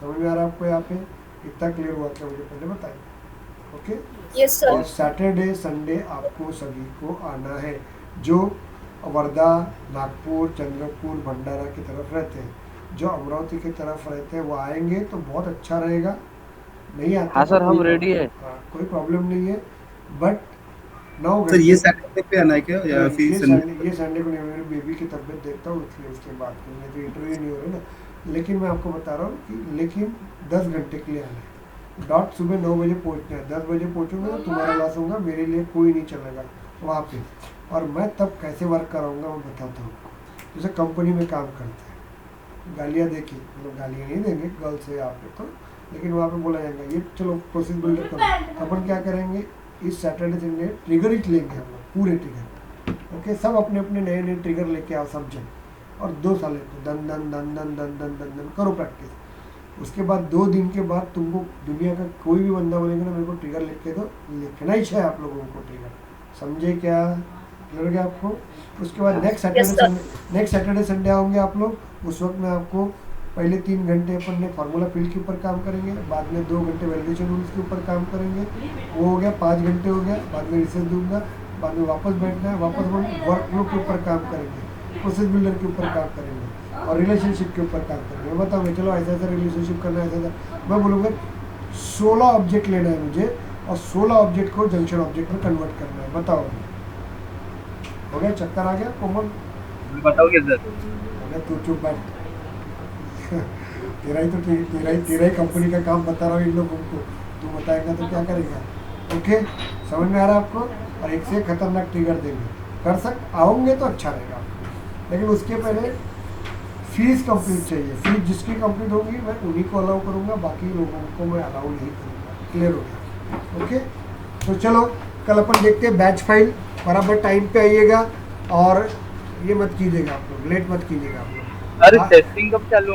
समझ में आ रहा है आपको? यहाँ पे इतना क्लियर हुआ क्या? मुझे पहले बताइए। ओके? Yes sir. और सैटरडे संडे आपको सभी को आना है, जो वर्धा, नागपुर, चंद्रपुर, भंडारा की तरफ रहते हैं। जो अमरावती की तरफ रहते हैं वो आएंगे तो बहुत अच्छा रहेगा। नहीं आते हाँ तो सर, हम कोई रेडी है। कोई प्रॉब्लम नहीं है। बट 9 सर ये घंटे सैटरडे पे आना है क्या या फिर संडे? ये संडे को नहीं, मेरी बेबी की तबीयत देखता हूँ इसलिए उसके बाद तो इंटरव्यू नहीं हो रहा ना। लेकिन मैं आपको बता रहा हूँ कि लेकिन 10 घंटे के लिए आना है। डॉट सुबह 9 बजे पहुँचना है। 10 बजे पहुँचूंगा तो तुम्हारा लॉस होगा, मेरे लिए कोई नहीं चलेगा वहाँ पे। और मैं तब कैसे वर्क कराऊंगा मैं बताता हूँ। जैसे कंपनी में काम करते हैं, गालियाँ देखी, मतलब गालियाँ नहीं देंगे गर्ल्स है यहाँ पे तो, लेकिन वहाँ पे बोला जाएगा ये चलो प्रोसेस बिल्डर करो। अपन क्या करेंगे, इस सैटरडे संडे ट्रिगर ही लेंगे हम लोग, पूरे ट्रिगर। ओके, सब अपने अपने नए नए ट्रिगर लेके आओ सब जन, और 2 साल दन दन दन दन दन दन दन दन करो प्रैक्टिस। उसके बाद 2 दिन के बाद तुमको दुनिया का कोई भी बंदा बोलेगा ना मेरे को ट्रिगर लिख के दो, लिखना ही चाहिए आप लोगों को ट्रिगर। समझे क्या? क्लियर हो गया आपको? उसके बाद नेक्स्ट सैटरडे संडे आओगे आप लोग, उस वक्त में आपको पहले 3 घंटे अपन ने फार्मूला फील्ड के ऊपर काम करेंगे, बाद में 2 घंटे वैलिडेशन रूल्स के ऊपर काम करेंगे, वो हो गया 5 घंटे हो गया। बाद में रिसर्च दूंगा, बाद में वापस बैठना है, वापस हम वर्क फ्लो के ऊपर काम करेंगे, प्रोसेस बिल्डर के ऊपर काम करेंगे, और रिलेशनशिप के ऊपर काम करेंगे। मैं बताऊँगा चलो ऐसा ऐसा रिलेशनशिप करना है, ऐसा ऐसा मैं बोलूँगा 16 ऑब्जेक्ट लेना है मुझे, और 16 ऑब्जेक्ट को जंक्शन ऑब्जेक्ट में कन्वर्ट करना है। बताओ, हो गया? चक्कर आ गया कोमल? बताओगे सर? हो गया? तू चुप बैठ। तेरा ही कंपनी का काम बता रहा हूँ इन लोगों को, तू बताएगा तो क्या करेगा? ओके, समझ में आ रहा है आपको? और एक से खतरनाक ट्रिगर देंगे, आओगे तो अच्छा रहेगा आपको। लेकिन उसके पहले फीस कंप्लीट चाहिए। फीस जिसकी कंप्लीट होगी मैं उन्हीं को अलाउ करूँगा, बाकी लोगों को मैं अलाउ नहीं करूँगा। क्लियर हो गया? ओके, तो चलो कल अपन देखते हैं बैच फाइल। बराबर टाइम पे आइएगा, और ये मत कीजिएगा आप लोग, लेट मत कीजिएगा आप लोग। अरे टेस्टिंग कब चालू